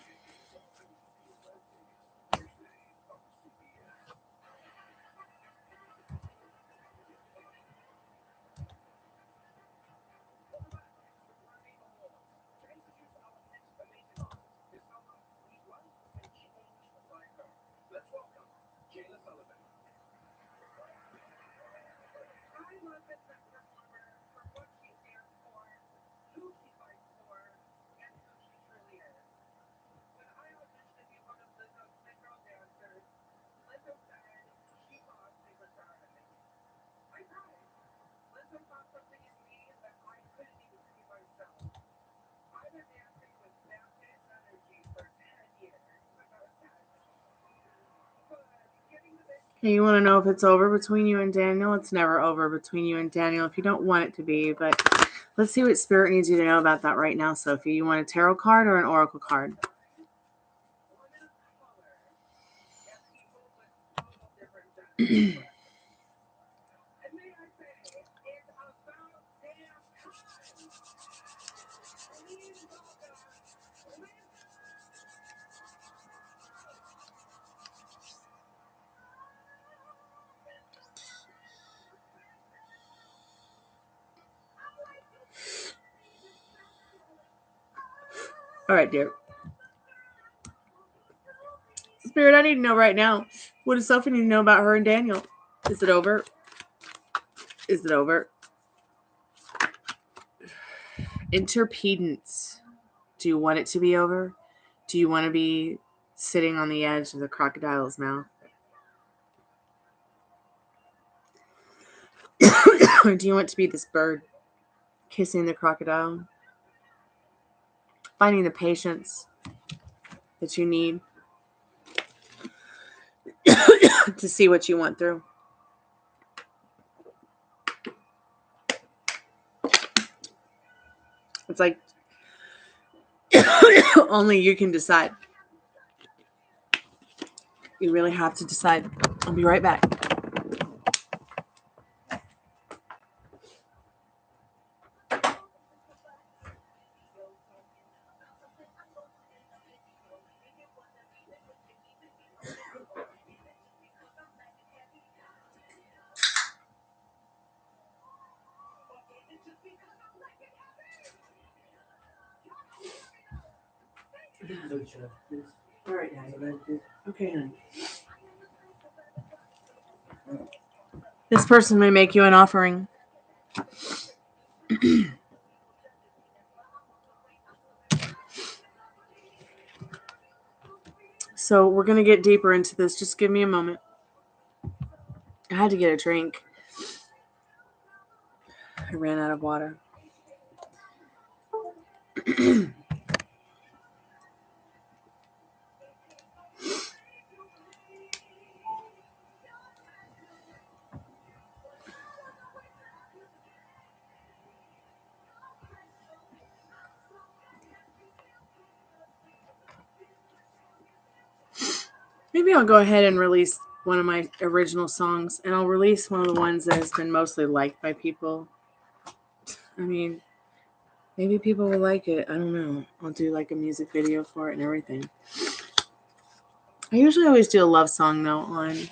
Hey, you want to know if it's over between you and Daniel? It's never over between you and Daniel if you don't want it to be, but let's see what Spirit needs you to know about that right now, Sophie. You want a tarot card or an oracle card? All right, dear. Spirit, I need to know right now. What does Sophie need to know about her and Daniel? Is it over? Is it over? Interpedance. Do you want it to be over? Do you want to be sitting on the edge of the crocodile's mouth? Or do you want to be this bird kissing the crocodile? Finding the patience that you need to see what you went through. It's like only you can decide. You really have to decide. I'll be right back. All right, okay, honey. This person may make you an offering. So we're going to get deeper into this. Just give me a moment. I had to get a drink. I ran out of water. Maybe I'll go ahead and release one of my original songs, and I'll release one of the ones that has been mostly liked by people. I mean, maybe people will like it. I don't know. I'll do like a music video for it and everything. I usually always do a love song though on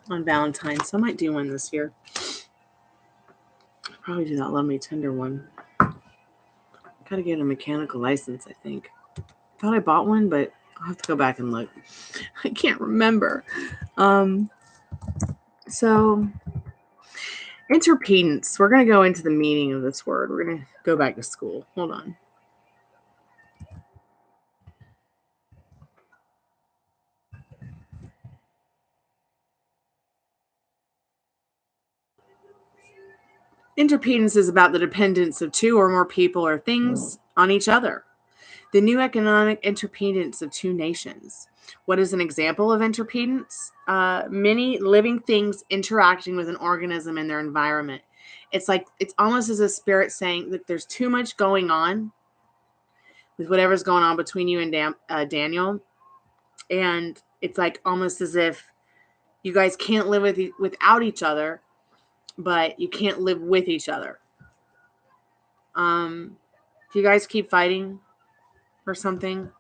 on Valentine's. So I might do one this year. I'll probably do that Love Me Tender one. Gotta get a mechanical license, I think. Thought I bought one, but I'll have to go back and look. I can't remember. So interpedance. We're going to go into the meaning of this word. We're going to go back to school. Hold on. Interpedance is about the dependence of two or more people or things on each other. The new economic interpedance of two nations. What is an example of interpedance? Many living things interacting with an organism in their environment. It's almost as a spirit saying that there's too much going on with whatever's going on between you and Daniel. And it's like almost as if you guys can't live without each other, but you can't live with each other. Do you guys keep fighting or something?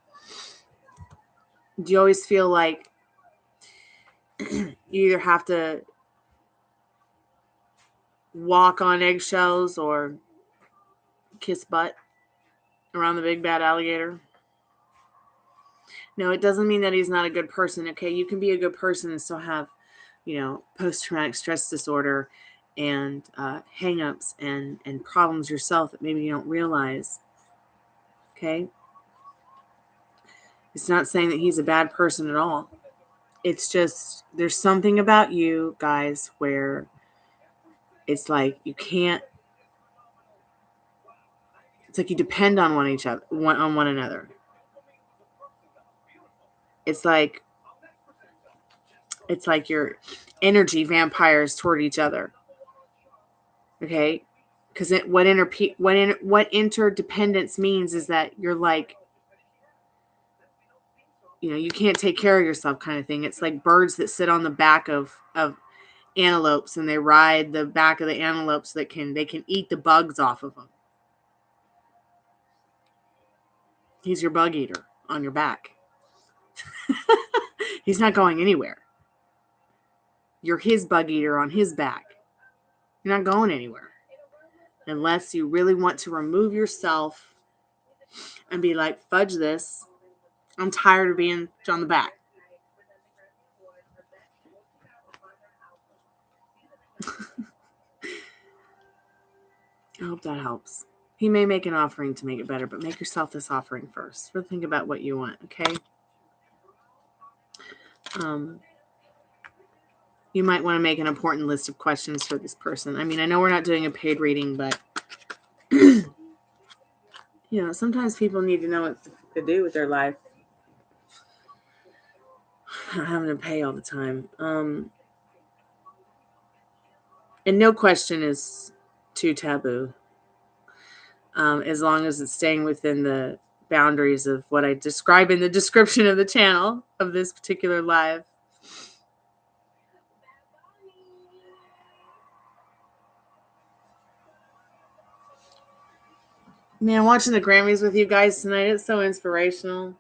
Do you always feel like you either have to walk on eggshells or kiss butt around the big bad alligator? No, it doesn't mean that he's not a good person. Okay, you can be a good person and still have, post-traumatic stress disorder and hang-ups and problems yourself that maybe you don't realize. Okay? It's not saying that he's a bad person at all. It's just there's something about you guys where it's like you can't. It's like you depend on one another. It's like your energy vampires toward each other. Okay, because what interdependence means is that you're like, you can't take care of yourself, kind of thing. It's like birds that sit on the back of antelopes and they ride the back of the antelopes so that they can eat the bugs off of them. He's your bug eater on your back. He's not going anywhere. You're his bug eater on his back. You're not going anywhere. Unless you really want to remove yourself and be like, fudge this. I'm tired of being on the back. I hope that helps. He may make an offering to make it better, but make yourself this offering first. Really think about what you want, okay? You might want to make an important list of questions for this person. I mean, I know we're not doing a paid reading, but sometimes people need to know what to do with their life. Not having to pay all the time. And no question is too taboo. As long as it's staying within the boundaries of what I describe in the description of the channel of this particular live. Man, watching the Grammys with you guys tonight, it's so inspirational.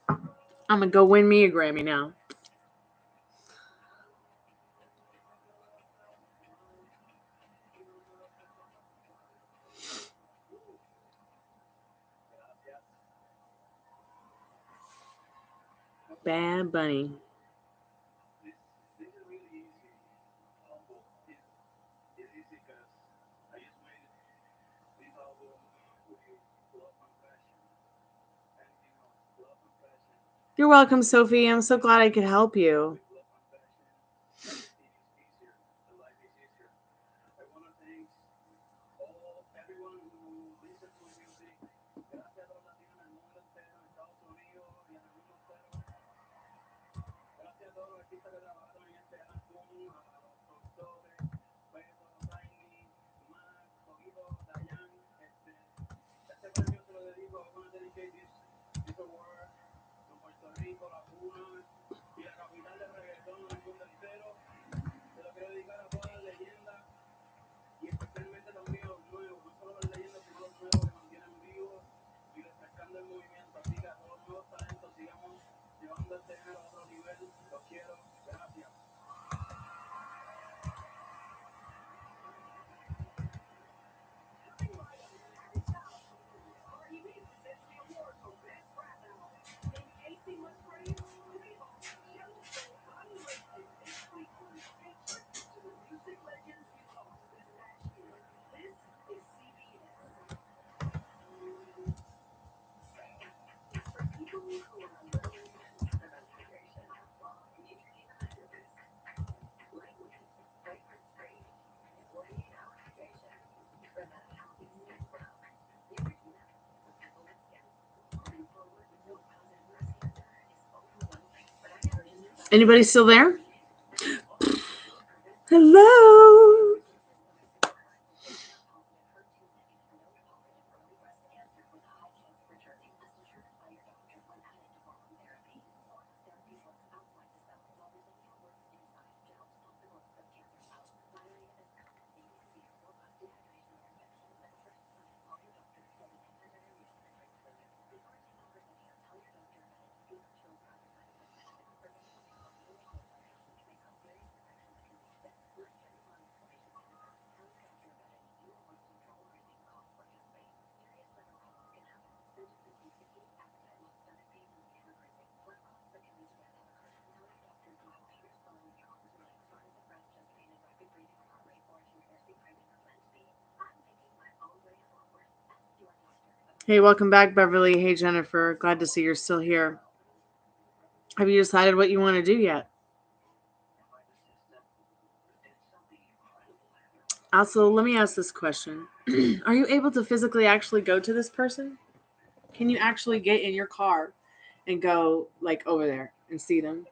I'm going to go win me a Grammy now. Bad Bunny. You're welcome, Sophie. I'm so glad I could help you. Anybody still there? Hello. Hey, welcome back, Beverly. Hey, Jennifer. Glad to see you're still here. Have you decided what you want to do yet? Also, let me ask this question. Are you able to physically actually go to this person? Can you actually get in your car and go like over there and see them?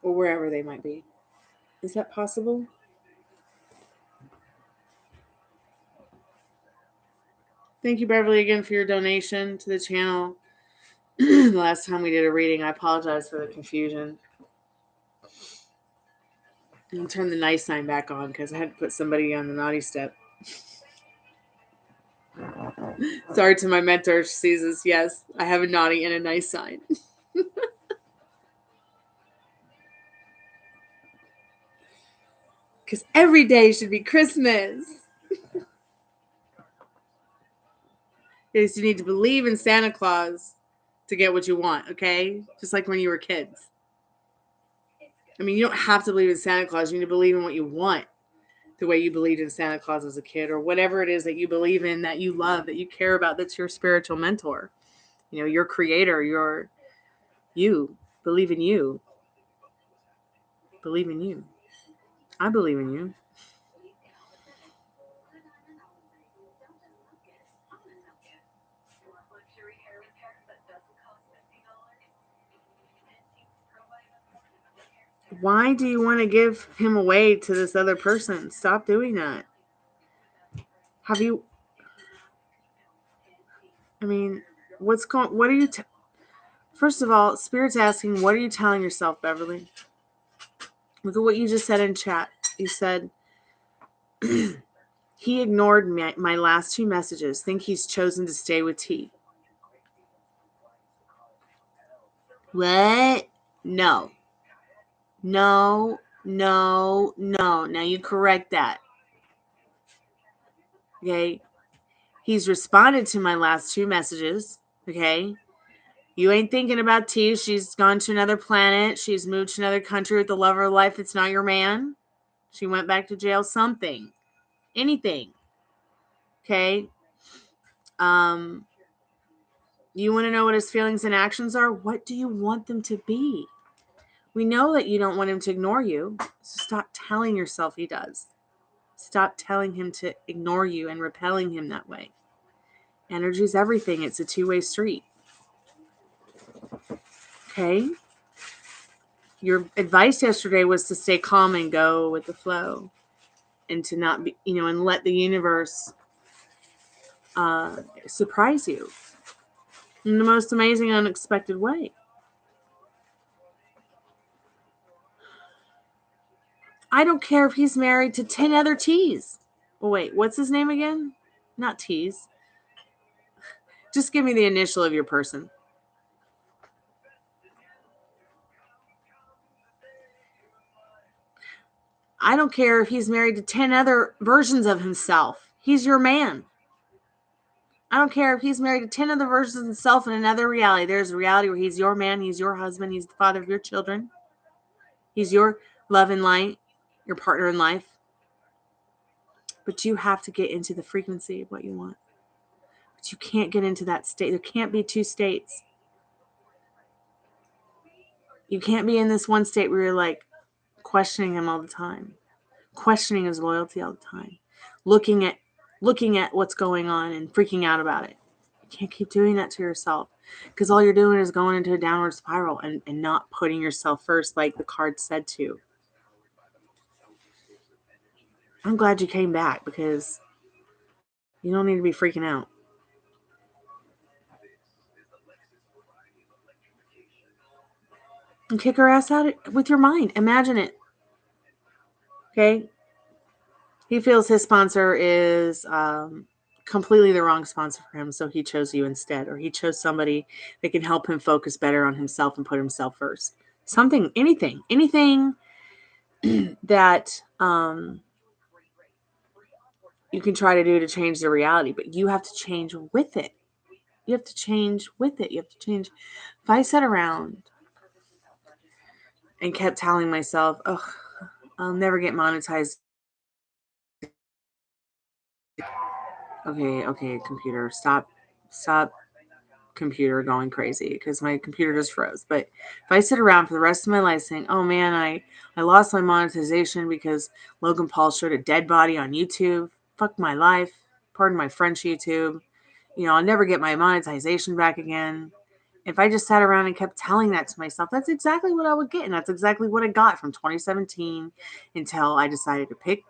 Or wherever they might be. Is that possible? Thank you, Beverly, again for your donation to the channel. The last time we did a reading, I apologize for the confusion. I'll turn the nice sign back on because I had to put somebody on the naughty step. Sorry to my mentor. She sees this. Yes, I have a naughty and a nice sign. Because every day should be Christmas. Is you need to believe in Santa Claus to get what you want, okay? Just like when you were kids. I mean, you don't have to believe in Santa Claus. You need to believe in what you want the way you believed in Santa Claus as a kid, or whatever it is that you believe in, that you love, that you care about, that's your spiritual mentor. You know, your creator, you. Believe in you. Believe in you. I believe in you. Why do you want to give him away to this other person? Stop doing that. Have you... I mean, what are you... First of all, Spirit's asking, what are you telling yourself, Beverly? Look at what you just said in chat. You said, he ignored my last 2 messages. Think he's chosen to stay with T. What? No. No. Now you correct that. Okay? He's responded to my last 2 messages. Okay? You ain't thinking about T. She's gone to another planet. She's moved to another country with the love of her life. It's not your man. She went back to jail. Something. Anything. Okay? You want to know what his feelings and actions are? What do you want them to be? We know that you don't want him to ignore you. So stop telling yourself he does. Stop telling him to ignore you and repelling him that way. Energy is everything. It's a 2-way street. Okay? Your advice yesterday was to stay calm and go with the flow. And to not be, and let the universe surprise you in the most amazing, unexpected way. I don't care if he's married to 10 other T's. Oh, wait, what's his name again? Not T's. Just give me the initial of your person. I don't care if he's married to 10 other versions of himself. He's your man. I don't care if he's married to 10 other versions of himself in another reality. There's a reality where he's your man, he's your husband, he's the father of your children. He's your love and light, your partner in life. But you have to get into the frequency of what you want. But you can't get into that state. There can't be two states. You can't be in this one state where you're like questioning him all the time, questioning his loyalty all the time, looking at what's going on and freaking out about it. You can't keep doing that to yourself, because all you're doing is going into a downward spiral and not putting yourself first like the card said to. I'm glad you came back, because you don't need to be freaking out. And kick her ass out with your mind. Imagine it. Okay? He feels his sponsor is completely the wrong sponsor for him, so he chose you instead. Or he chose somebody that can help him focus better on himself and put himself first. Something, anything that you can try to do to change the reality, but you have to change with it. You have to change with it. You have to change. If I sat around and kept telling myself, oh, I'll never get monetized. Okay, computer, stop computer going crazy, because my computer just froze. But if I sit around for the rest of my life saying, oh man, I lost my monetization because Logan Paul showed a dead body on YouTube. Fuck my life. Pardon my French, YouTube. I'll never get my monetization back again. If I just sat around and kept telling that to myself, that's exactly what I would get. And that's exactly what I got from 2017 until I decided to pick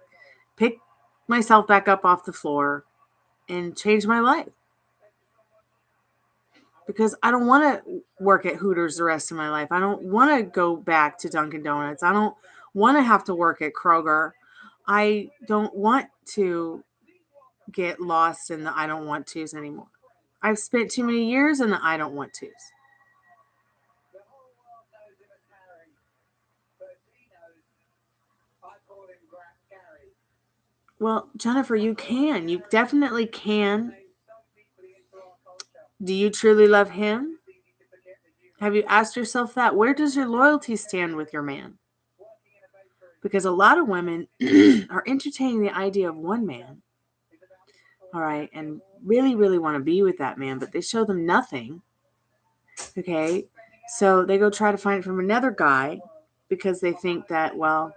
myself back up off the floor and change my life. Because I don't want to work at Hooters the rest of my life. I don't want to go back to Dunkin' Donuts. I don't want to have to work at Kroger. I don't want to get lost in the I don't want to's anymore. I've spent too many years in the I don't want to's. Well, Jennifer, you can. You definitely can. Do you truly love him? Have you asked yourself that? Where does your loyalty stand with your man? Because a lot of women are entertaining the idea of one man, all right, and really, really want to be with that man, but they show them nothing, okay? So they go try to find it from another guy because they think that, well,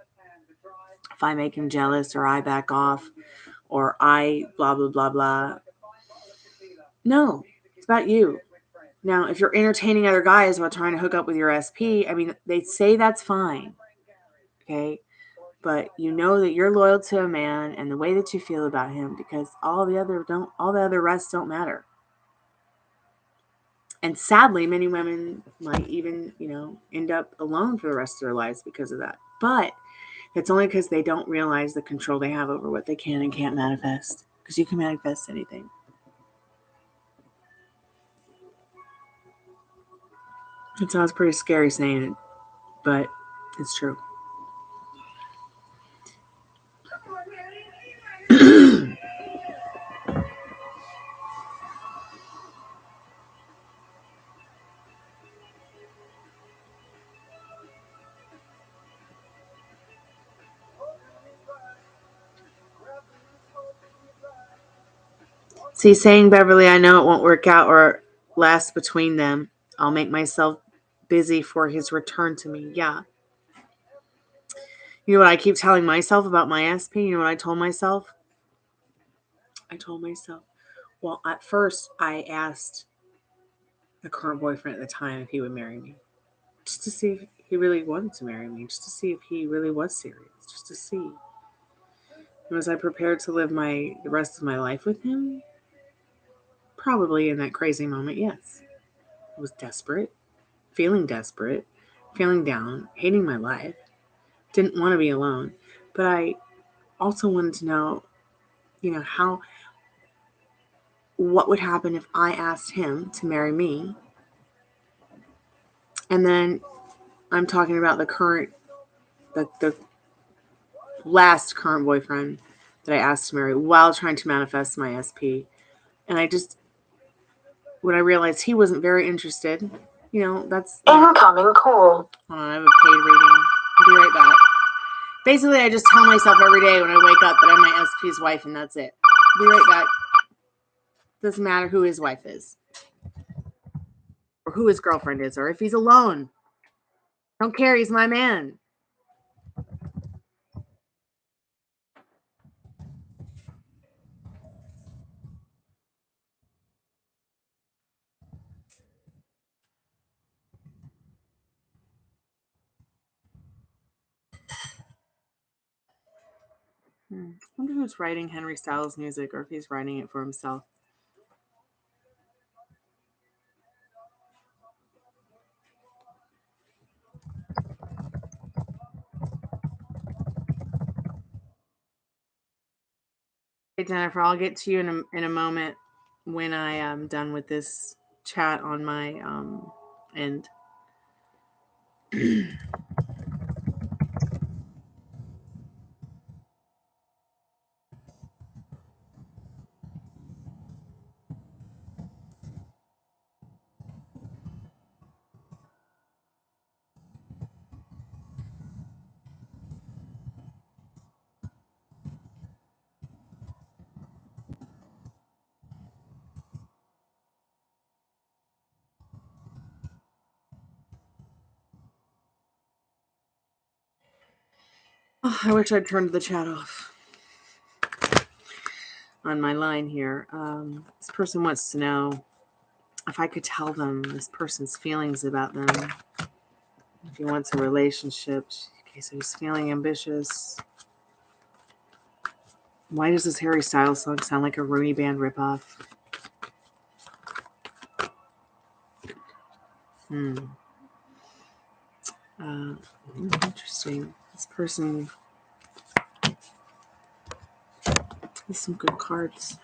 if I make him jealous or I back off or I blah, blah, blah, blah. No, it's about you. Now, if you're entertaining other guys while trying to hook up with your SP, I mean, they say that's fine, okay? But you know that you're loyal to a man and the way that you feel about him, because all the other rest don't matter. And sadly, many women might even, end up alone for the rest of their lives because of that. But it's only because they don't realize the control they have over what they can and can't manifest. Because you can manifest anything. It sounds pretty scary saying it, but it's true. See, saying Beverly, I know it won't work out or last between them. I'll make myself busy for his return to me. Yeah. You know what I keep telling myself about my SP? You know what I told myself? Well, at first I asked the current boyfriend at the time if he would marry me. Just to see if he really wanted to marry me. Just to see if he really was serious. Just to see. Was I prepared to live the rest of my life with him? Probably in that crazy moment, yes. I was desperate, feeling down, hating my life, didn't want to be alone. But I also wanted to know, what would happen if I asked him to marry me. And then I'm talking about the current, the last current boyfriend that I asked to marry while trying to manifest my SP. And when I realized he wasn't very interested, that's... Incoming call. Hold on, I have a paid reading. I'll be right back. Basically, I just tell myself every day when I wake up that I'm my SP's wife, and that's it. I'll be right back. Doesn't matter who his wife is, or who his girlfriend is, or if he's alone. Don't care, he's my man. I wonder who's writing Henry Styles' music, or if he's writing it for himself. Hey, Jennifer, I'll get to you in a moment when I am done with this chat on my end. Oh, I wish I'd turned the chat off on my line here. This person wants to know if I could tell them this person's feelings about them. If he wants a relationship. Okay, so he's feeling ambitious. Why does this Harry Styles song sound like a Rooney Band ripoff? Interesting. This person has some good cards.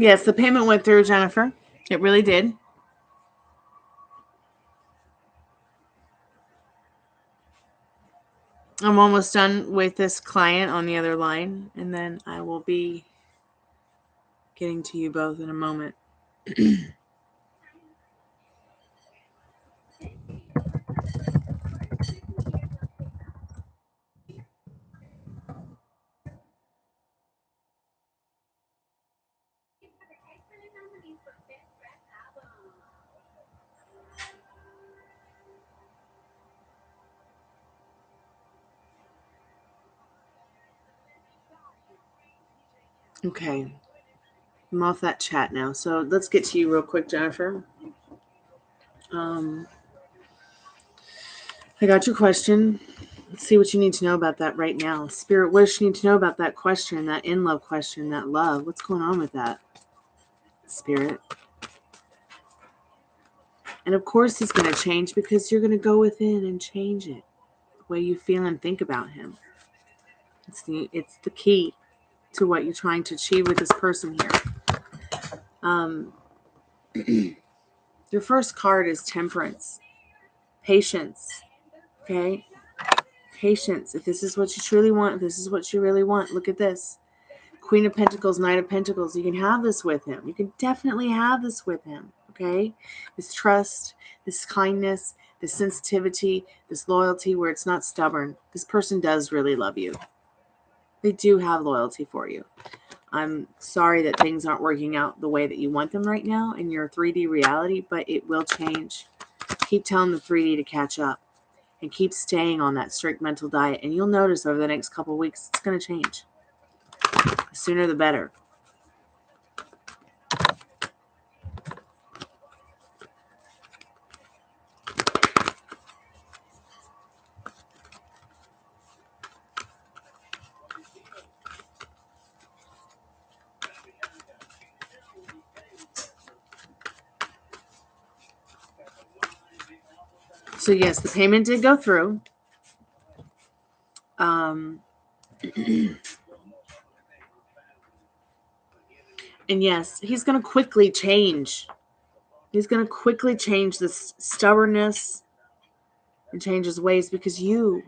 Yes, the payment went through, Jennifer. It really did. I'm almost done with this client on the other line, and then I will be getting to you both in a moment. Okay. I'm off that chat now. So let's get to you real quick, Jennifer. I got your question. Let's see what you need to know about that right now. Spirit, what does you need to know about that question, that in-love question, that love? What's going on with that, Spirit? And of course he's going to change because you're going to go within and change it. The way you feel and think about him. It's the key to what you're trying to achieve with this person here. Your first card is Temperance. Patience. Okay? Patience. If this is what you truly want, if this is what you really want, look at this. Queen of Pentacles, Knight of Pentacles. You can have this with him. You can definitely have this with him. Okay? This trust, this kindness, this sensitivity, this loyalty where it's not stubborn. This person does really love you. They do have loyalty for you. I'm sorry that things aren't working out the way that you want them right now in your 3D reality, but it will change. Keep telling the 3D to catch up and keep staying on that strict mental diet. And you'll notice over the next couple of weeks, it's going to change. The sooner the better. So yes, the payment did go through. And yes, he's going to quickly change. He's going to quickly change this stubbornness and change his ways because you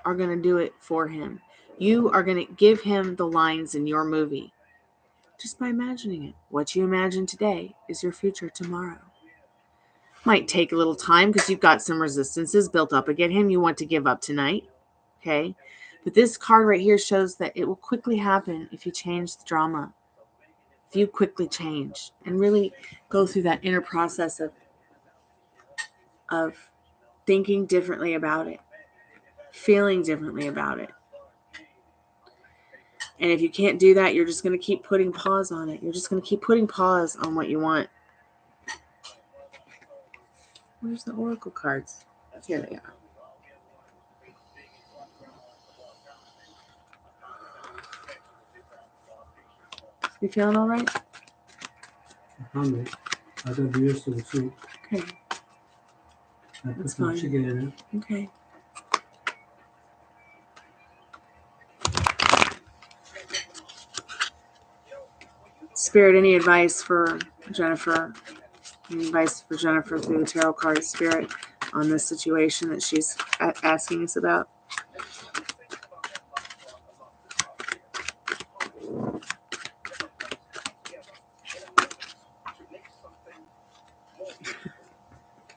are going to do it for him. You are going to give him the lines in your movie just by imagining it. What you imagine today is your future tomorrow. Might take a little time because you've got some resistances built up against him you want to give up tonight. Okay? But this card right here shows that it will quickly happen if you change the drama. If you quickly change and really go through that inner process of thinking differently about it, feeling differently about it. And if you can't do that, you're just going to keep putting pause on it. You're just going to keep putting pause on what you want. Where's the oracle cards? Here they are. You feeling all right? I got the rest of the soup. Okay. I put That's some fine. chicken in it. Okay. Spirit, any advice for Jennifer? Any advice for Jennifer through the tarot card? Spirit, on this situation that she's asking us about.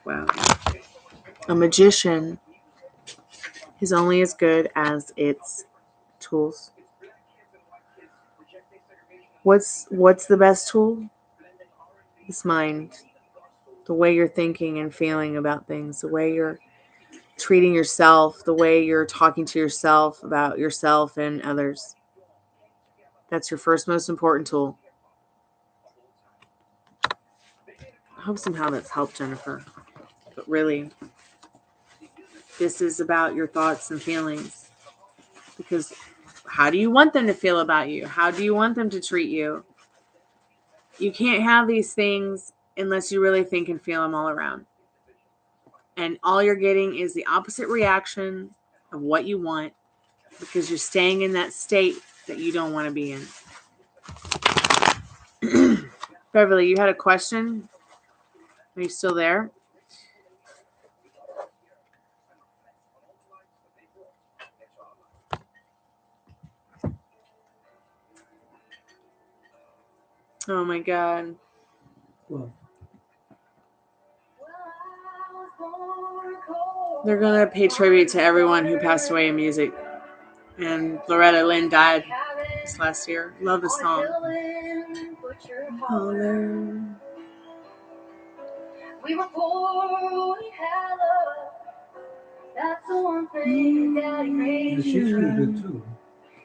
Wow. A magician is only as good as its tools. What's the best tool? This mind. The way you're thinking and feeling about things, the way you're treating yourself, the way you're talking to yourself about yourself and others. That's your first most important tool. I hope somehow that's helped, Jennifer. But really, this is about your thoughts and feelings. Because how do you want them to feel about you? How do you want them to treat you? You can't have these things unless you really think and feel them all around. And all you're getting is the opposite reaction of what you want because you're staying in that state that you don't want to be in. Beverly, you had a question? Are you still there? Oh my God. Well, They're going to pay tribute to everyone who passed away in music. And Loretta Lynn died this last year. Love the song. We were poor, we had love. That's the one thing Daddy yeah, made she's you. really good too.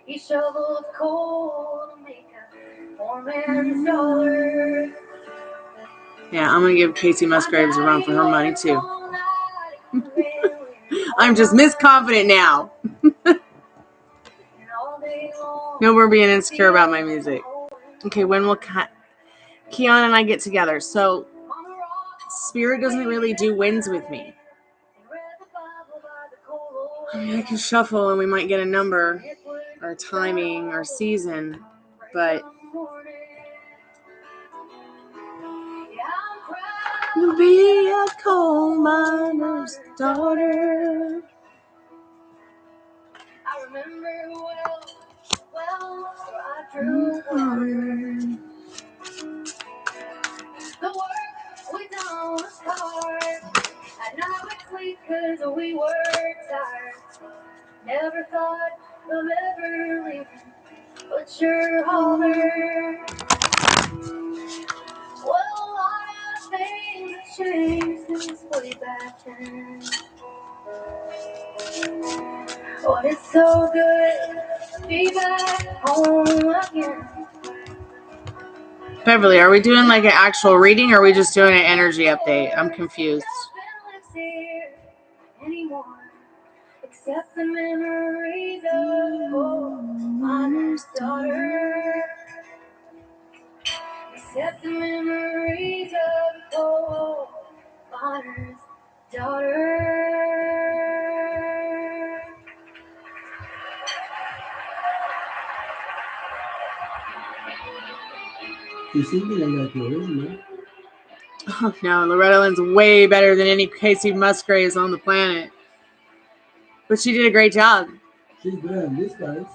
He shoveled coal to make a poor man's dollar. Yeah, I'm going to give Casey Musgraves a run for her money too. I'm just misconfident now. No more being insecure about my music. Okay, when will Keon and I get together? So, Spirit doesn't really do wins with me. I mean, I can shuffle and we might get a number or timing or season, but you'll be a coal miner's daughter. I remember well, I drew hard. The work we done was hard. At night we sleep 'cause we worked hard. Never thought of ever leaving, but you're harder. Well, a lot of things have changed since way back then. Oh, it's so good to be back home again. Beverly, are we doing like an actual reading or are we just doing an energy update? I'm confused. Except the memories of old miner's daughter. Except the memories of old miner's daughter. She's singing like Loretta, no? Oh no, Loretta Lynn's way better than any Casey Musgraves on the planet. But she did a great job. She's better than these guys.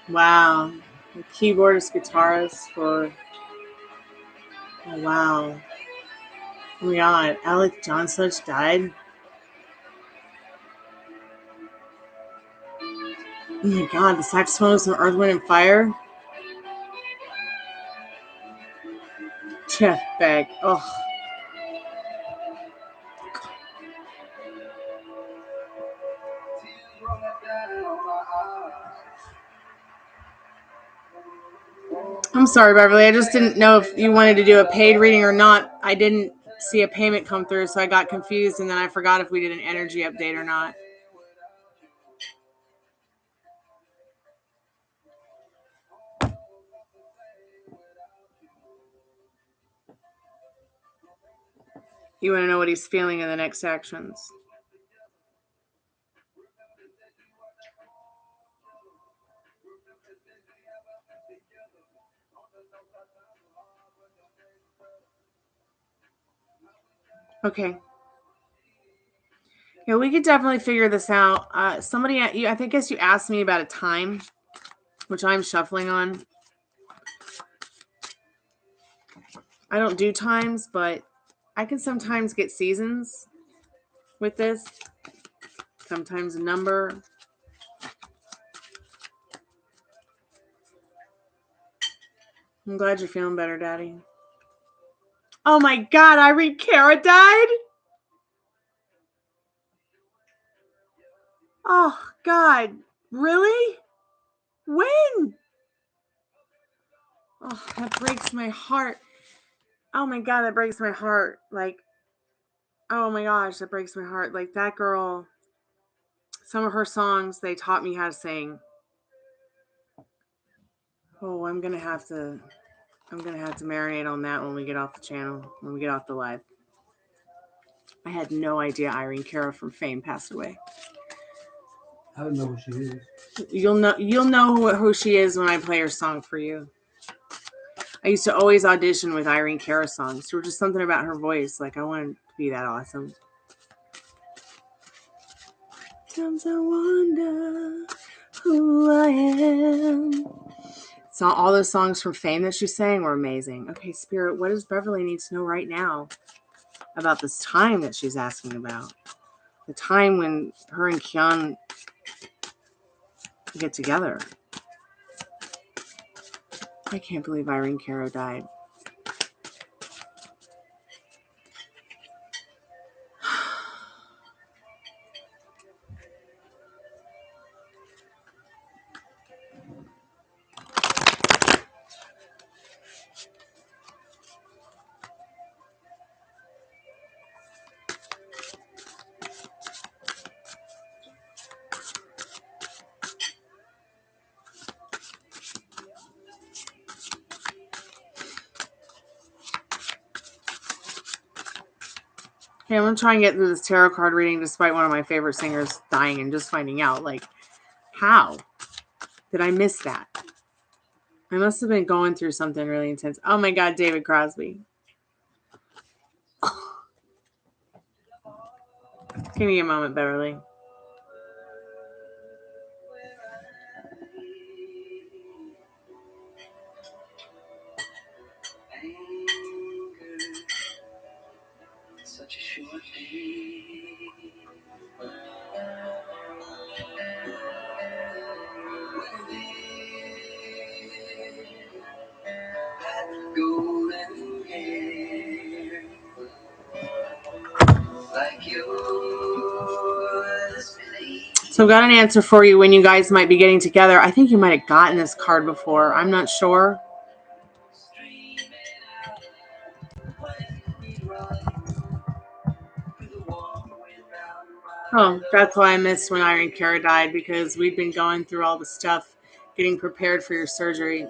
Wow. The keyboardist, guitarist for... Oh, wow. Oh my God. Alec John Such died? Oh my God. The saxophonist from Earth, Wind, and Fire? Jeff Beck. Oh. I'm sorry, Beverly. I just didn't know if you wanted to do a paid reading or not. I didn't see a payment come through, so I got confused, and then I forgot if we did an energy update or not. You want to know what he's feeling in the next actions. Okay. Yeah, we could definitely figure this out. I guess you asked me about a time, which I'm shuffling on. I don't do times, but I can sometimes get seasons with this. Sometimes a number. I'm glad you're feeling better, Daddy. Oh my God, Irene Cara died? Oh God, really? When? Oh, that breaks my heart. Oh my God, that breaks my heart. Like, oh my gosh, that breaks my heart. Like, that girl, some of her songs, they taught me how to sing. Oh, I'm gonna have to marinate on that when we get off the channel, when we get off the live. I had no idea Irene Cara from Fame passed away. I don't know who she is. You'll know who she is when I play her song for you. I used to always audition with Irene Cara songs. There was just something about her voice. Like, I wanted to be that awesome. Sometimes I wonder who I am. So all those songs from Fame that she sang were amazing. Okay, Spirit, what does Beverly need to know right now about this time that she's asking about? The time when her and Kian get together. I can't believe Irene Cara died. Okay, I'm going to try and get through this tarot card reading despite one of my favorite singers dying and just finding out, like, how did I miss that? I must have been going through something really intense. Oh my God, David Crosby. Give me a moment, Beverly. Such a short day. That golden hair, like yours. So I've got an answer for you when you guys might be getting together. I think you might have gotten this card before. I'm not sure. Oh, that's why I missed when Irene Cara died, because we'd been going through all the stuff, getting prepared for your surgery.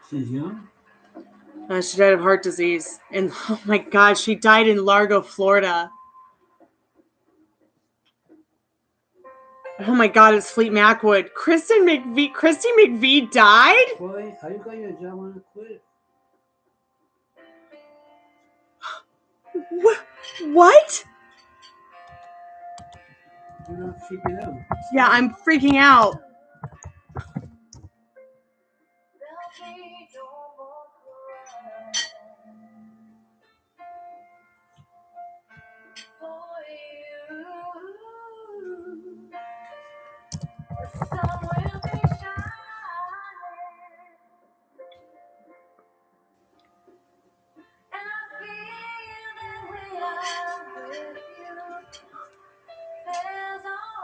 She's young? She died of heart disease. And oh my God, she died in Largo, Florida. Oh my God, it's Fleet Macwood. Christy McVie died? Boy, how you got your job on to quit? What? You're not freaking out. Yeah, I'm freaking out.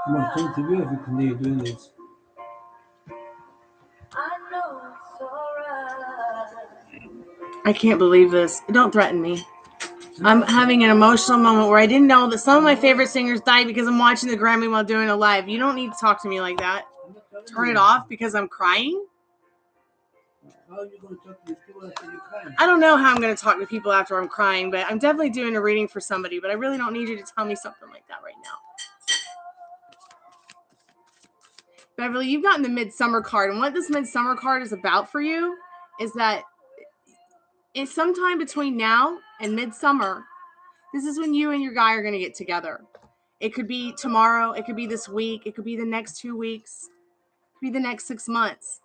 I'm gonna come to you if you continue doing this. I can't believe this. Don't threaten me. I'm having an emotional moment where I didn't know that some of my favorite singers died because I'm watching the Grammy while doing a live. You don't need to talk to me like that. Turn it off because I'm crying? How are you going to talk to these people after you cry? I don't know how I'm going to talk to people after I'm crying, but I'm definitely doing a reading for somebody, but I really don't need you to tell me something like that right now. Beverly, you've gotten the Midsummer card, and what this Midsummer card is about for you is that it's sometime between now and Midsummer, this is when you and your guy are going to get together. It could be tomorrow, it could be this week, it could be the next 2 weeks, it could be the next 6 months,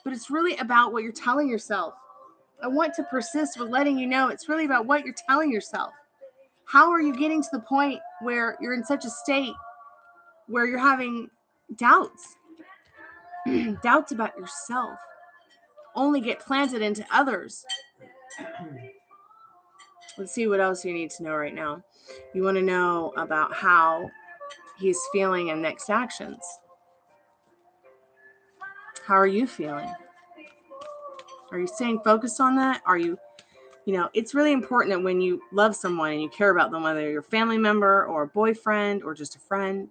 but it's really about what you're telling yourself. I want to persist with letting you know it's really about what you're telling yourself. How are you getting to the point where you're in such a state where you're having doubts? Doubts about yourself only get planted into others. Let's see what else you need to know right now. You want to know about how he's feeling and next actions. How are you feeling? Are you staying focused on that? Are you, it's really important that when you love someone and you care about them, whether you're a family member or a boyfriend or just a friend,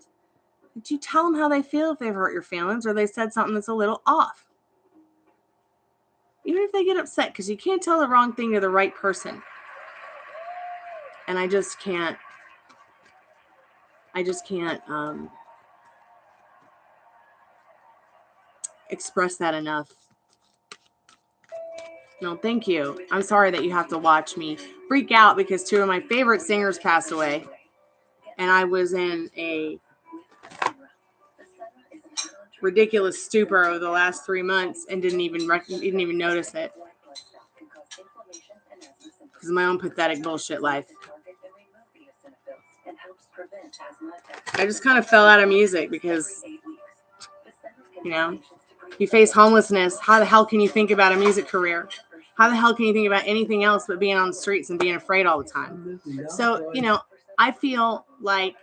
that you tell them how they feel if they've hurt your feelings or they said something that's a little off. Even if they get upset, because you can't tell the wrong thing to the right person. And I just can't express that enough. No, thank you. I'm sorry that you have to watch me freak out because 2 of my favorite singers passed away. And I was in a ridiculous stupor over the last 3 months and didn't even notice it. Because of my own pathetic bullshit life. I just kind of fell out of music because, you face homelessness. How the hell can you think about a music career? How the hell can you think about anything else but being on the streets and being afraid all the time? So, I feel like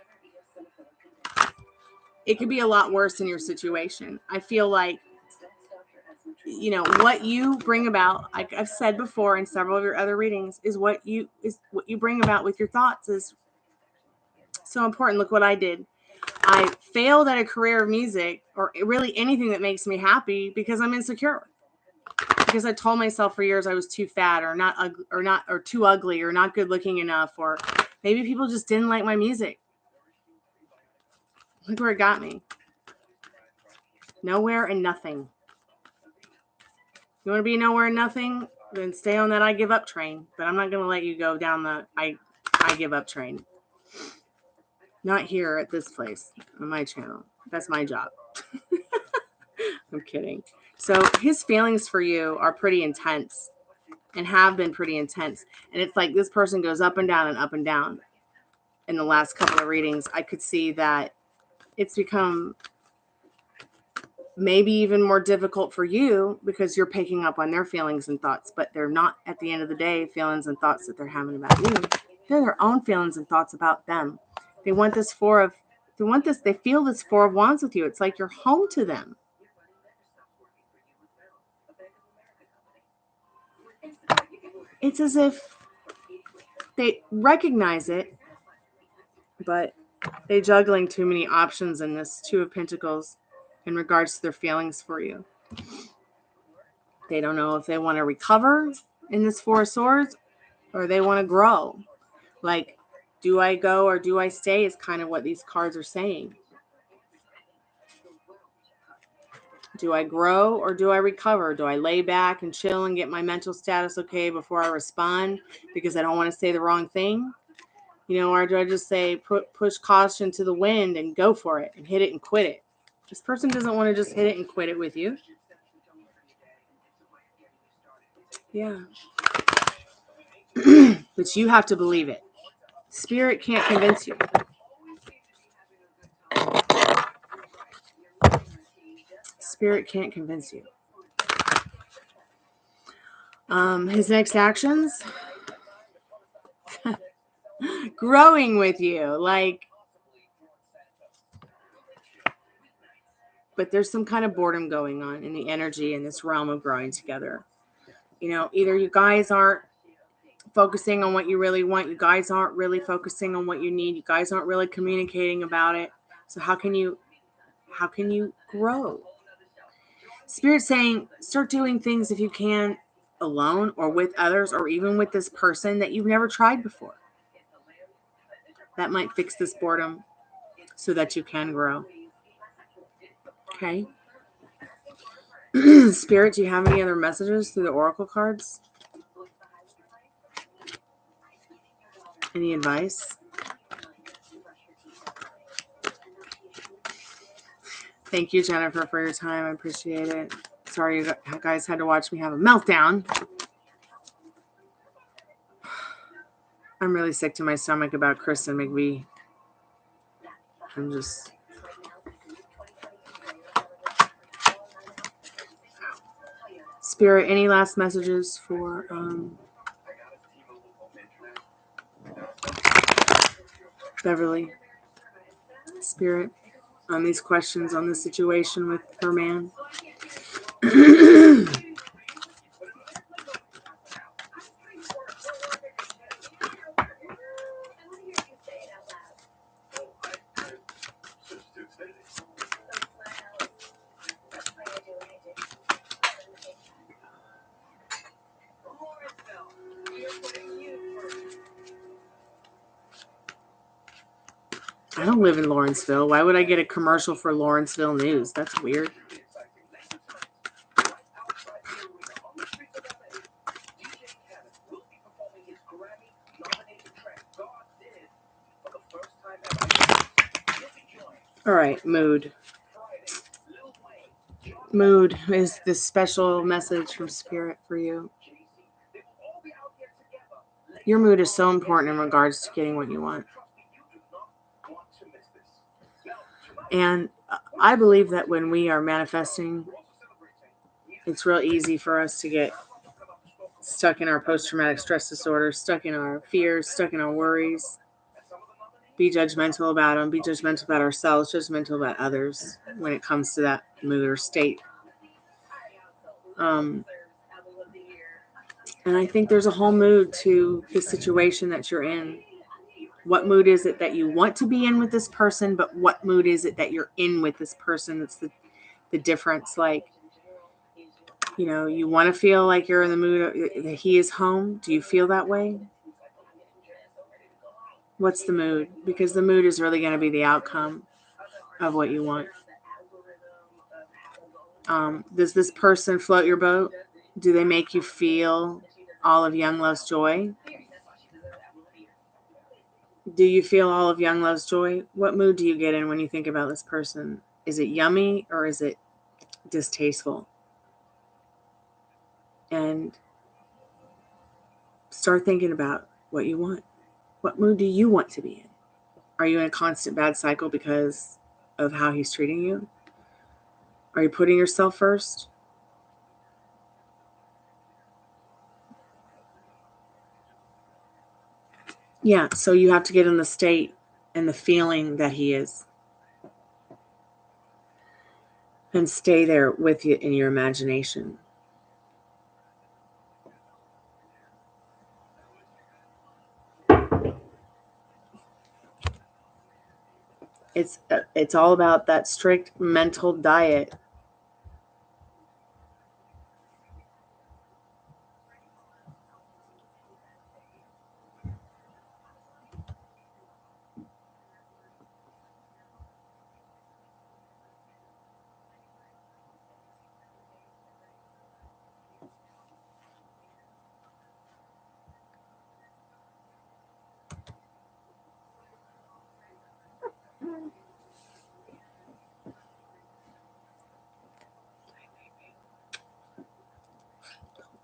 it could be a lot worse in your situation. I feel like, what you bring about, like I've said before in several of your other readings, is what you bring about with your thoughts is so important. Look what I did. I failed at a career of music or really anything that makes me happy because I'm insecure. Because I told myself for years I was too fat or not or too ugly or not good looking enough, or maybe people just didn't like my music. Look where it got me. Nowhere and nothing. You want to be nowhere and nothing? Then stay on that I give up train. But I'm not going to let you go down the I give up train. Not here at this place on my channel. That's my job. I'm kidding. So his feelings for you are pretty intense and have been pretty intense. And it's like this person goes up and down and up and down. In the last couple of readings, I could see that it's become maybe even more difficult for you because you're picking up on their feelings and thoughts, but they're not, at the end of the day, feelings and thoughts that they're having about you. They're their own feelings and thoughts about them. They feel this 4 of Wands with you. It's like you're home to them. It's as if they recognize it, but they're juggling too many options in this 2 of Pentacles in regards to their feelings for you. They don't know if they want to recover in this 4 of Swords or they want to grow. Like, do I go or do I stay is kind of what these cards are saying. Do I grow or do I recover? Do I lay back and chill and get my mental status okay before I respond because I don't want to say the wrong thing? Or do I just say push caution to the wind and go for it and hit it and quit it? This person doesn't want to just hit it and quit it with you. Yeah. But you have to believe it. Spirit can't convince you. Spirit can't convince you. His next actions? Growing with you. But there's some kind of boredom going on in the energy in this realm of growing together. Either you guys aren't focusing on what you really want. You guys aren't really focusing on what you need. You guys aren't really communicating about it. So how can you grow? Spirit saying, start doing things if you can alone or with others or even with this person that you've never tried before. That might fix this boredom so that you can grow. Okay. Spirit, do you have any other messages through the oracle cards? Any advice? Thank you, Jennifer, for your time. I appreciate it. Sorry you guys had to watch me have a meltdown. I'm really sick to my stomach about Kristen McVie. I'm just... Spirit, any last messages for Beverly? Spirit, on these questions, on the situation with her man? I don't live in Lawrenceville. Why would I get a commercial for Lawrenceville News? That's weird. All right, mood. Mood is this special message from Spirit for you. Your mood is so important in regards to getting what you want. And I believe that when we are manifesting, it's real easy for us to get stuck in our post-traumatic stress disorder, stuck in our fears, stuck in our worries. Be judgmental about them, be judgmental about ourselves, judgmental about others when it comes to that mood or state. And I think there's a whole mood to the situation that you're in. What mood is it that you want to be in with this person, but what mood is it that you're in with this person? That's the difference. Like, you know, you want to feel like you're in the mood that he is home. Do you feel that way? What's the mood? Because the mood is really going to be the outcome of what you want. Does this person float your boat? Do they make you feel all of Young Love's joy? Do you feel all of Young Love's joy? What mood do you get in when you think about this person? Is it yummy or is it distasteful? And start thinking about what you want. What mood do you want to be in? Are you in a constant bad cycle because of how he's treating you? Are you putting yourself first? Yeah, so you have to get in the state and the feeling that he is. And stay there with you in your imagination. It's all about that strict mental diet.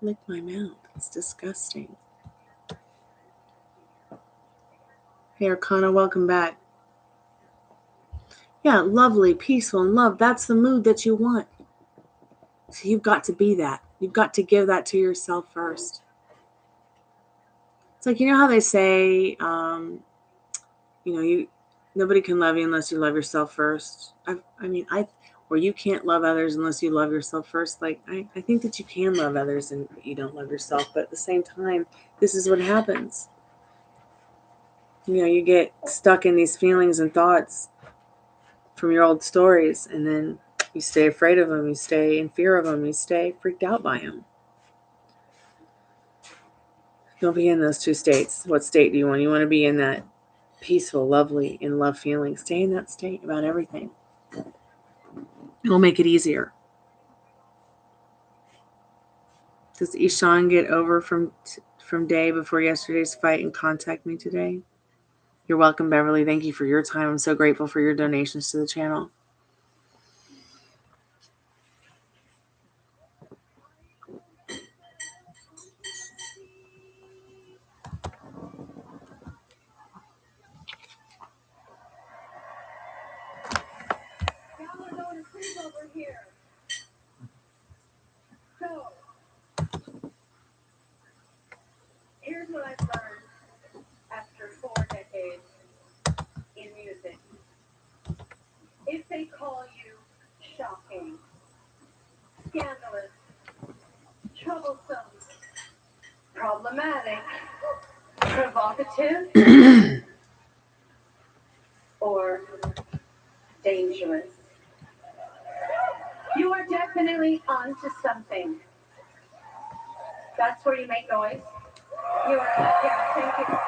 Lick my mouth. It's disgusting. Hey, Arcana, welcome back. Yeah, lovely, peaceful, and love. That's the mood that you want. So you've got to be that. You've got to give that to yourself first. It's like, you know how they say, nobody can love you unless you love yourself first. Or you can't love others unless you love yourself first. Like, I think that you can love others and you don't love yourself. But at the same time, this is what happens. You get stuck in these feelings and thoughts from your old stories. And then you stay afraid of them. You stay in fear of them. You stay freaked out by them. You'll be in those two states. What state do you want? You want to be in that peaceful, lovely, in love feeling. Stay in that state about everything. It'll make it easier. Does Ishan get over from day before yesterday's fight and contact me today? You're welcome, Beverly. Thank you for your time. I'm so grateful for your donations to the channel. Here's what I've learned after 4 decades in music. If they call you shocking, scandalous, troublesome, problematic, provocative, or dangerous, you are definitely onto something. That's where you make noise. You are, yeah, thank you.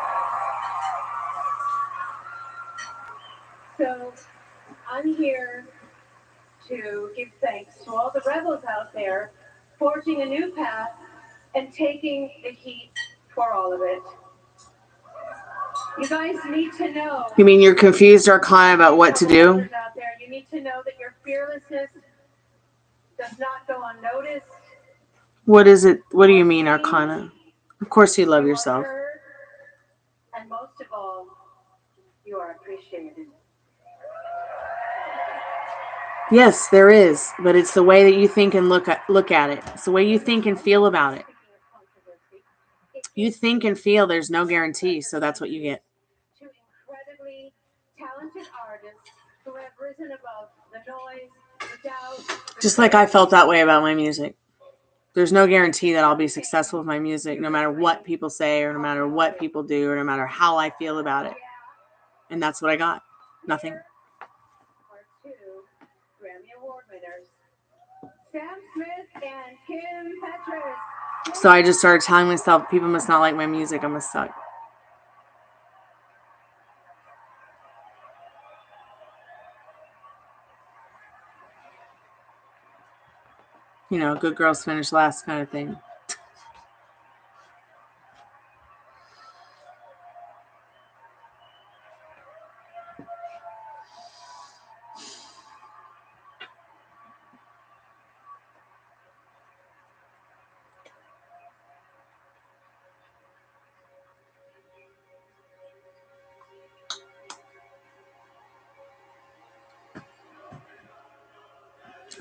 So, I'm here to give thanks to all the rebels out there, forging a new path and taking the heat for all of it. You guys need to know. You mean you're confused, Arcana, about what to do? Out there, you need to know that your fearlessness does not go unnoticed. What is it? What do you mean, Arcana? Of course you love yourself. And most of all, you are appreciated. Yes, there is, but it's the way that you think and look at it. It's the way you think and feel about it. You think and feel there's no guarantee, so that's what you get. To incredibly talented artists who have risen above the noise, the doubt. Just like I felt that way about my music. There's no guarantee that I'll be successful with my music, no matter what people say, or no matter what people do, or no matter how I feel about it. And that's what I got. Nothing. Are 2 Grammy Award winners, Sam Smith and Kim Petras. So I just started telling myself, people must not like my music. I must suck. You know, good girls finish last kind of thing.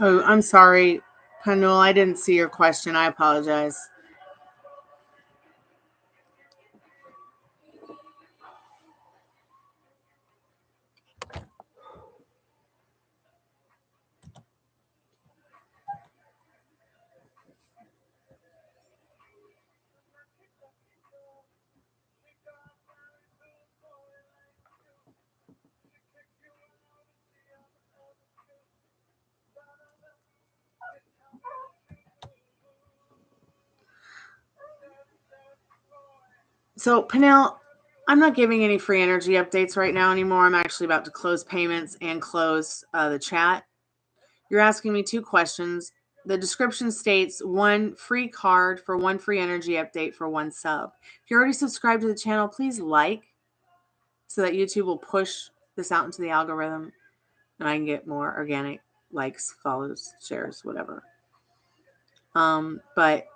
Oh, I'm sorry, Panul. I didn't see your question. I apologize. So, Panel, I'm not giving any free energy updates right now anymore. I'm actually about to close payments and close the chat. You're asking me 2 questions. The description states 1 free card for 1 free energy update for 1 sub. If you're already subscribed to the channel, please like so that YouTube will push this out into the algorithm and I can get more organic likes, follows, shares, whatever. But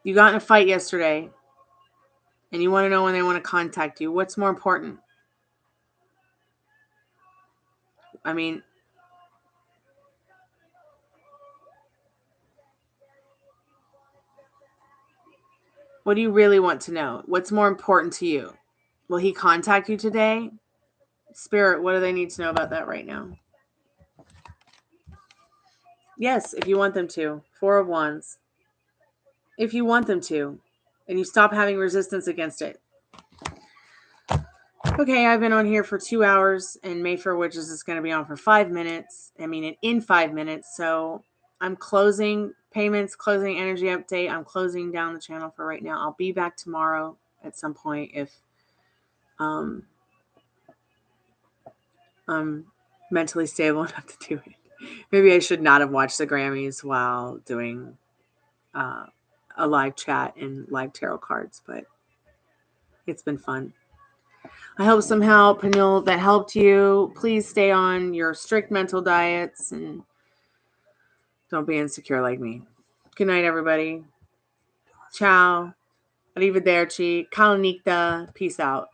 you got in a fight yesterday and you want to know when they want to contact you. What's more important? I mean, what do you really want to know? What's more important to you? Will he contact you today? Spirit, what do they need to know about that right now? Yes, if you want them to. 4 of Wands. If you want them to. And you stop having resistance against it. Okay, I've been on here for 2 hours, and Mayfair Witches is going to be on for 5 minutes. I mean, in 5 minutes. So I'm closing payments, closing energy update. I'm closing down the channel for right now. I'll be back tomorrow at some point if I'm mentally stable enough to do it. Maybe I should not have watched the Grammys while doing a live chat and live tarot cards, but it's been fun. I hope somehow, Peniel, that helped you. Please stay on your strict mental diets and don't be insecure like me. Good night, everybody. Ciao. Arrivederci. Kalanikta. Peace out.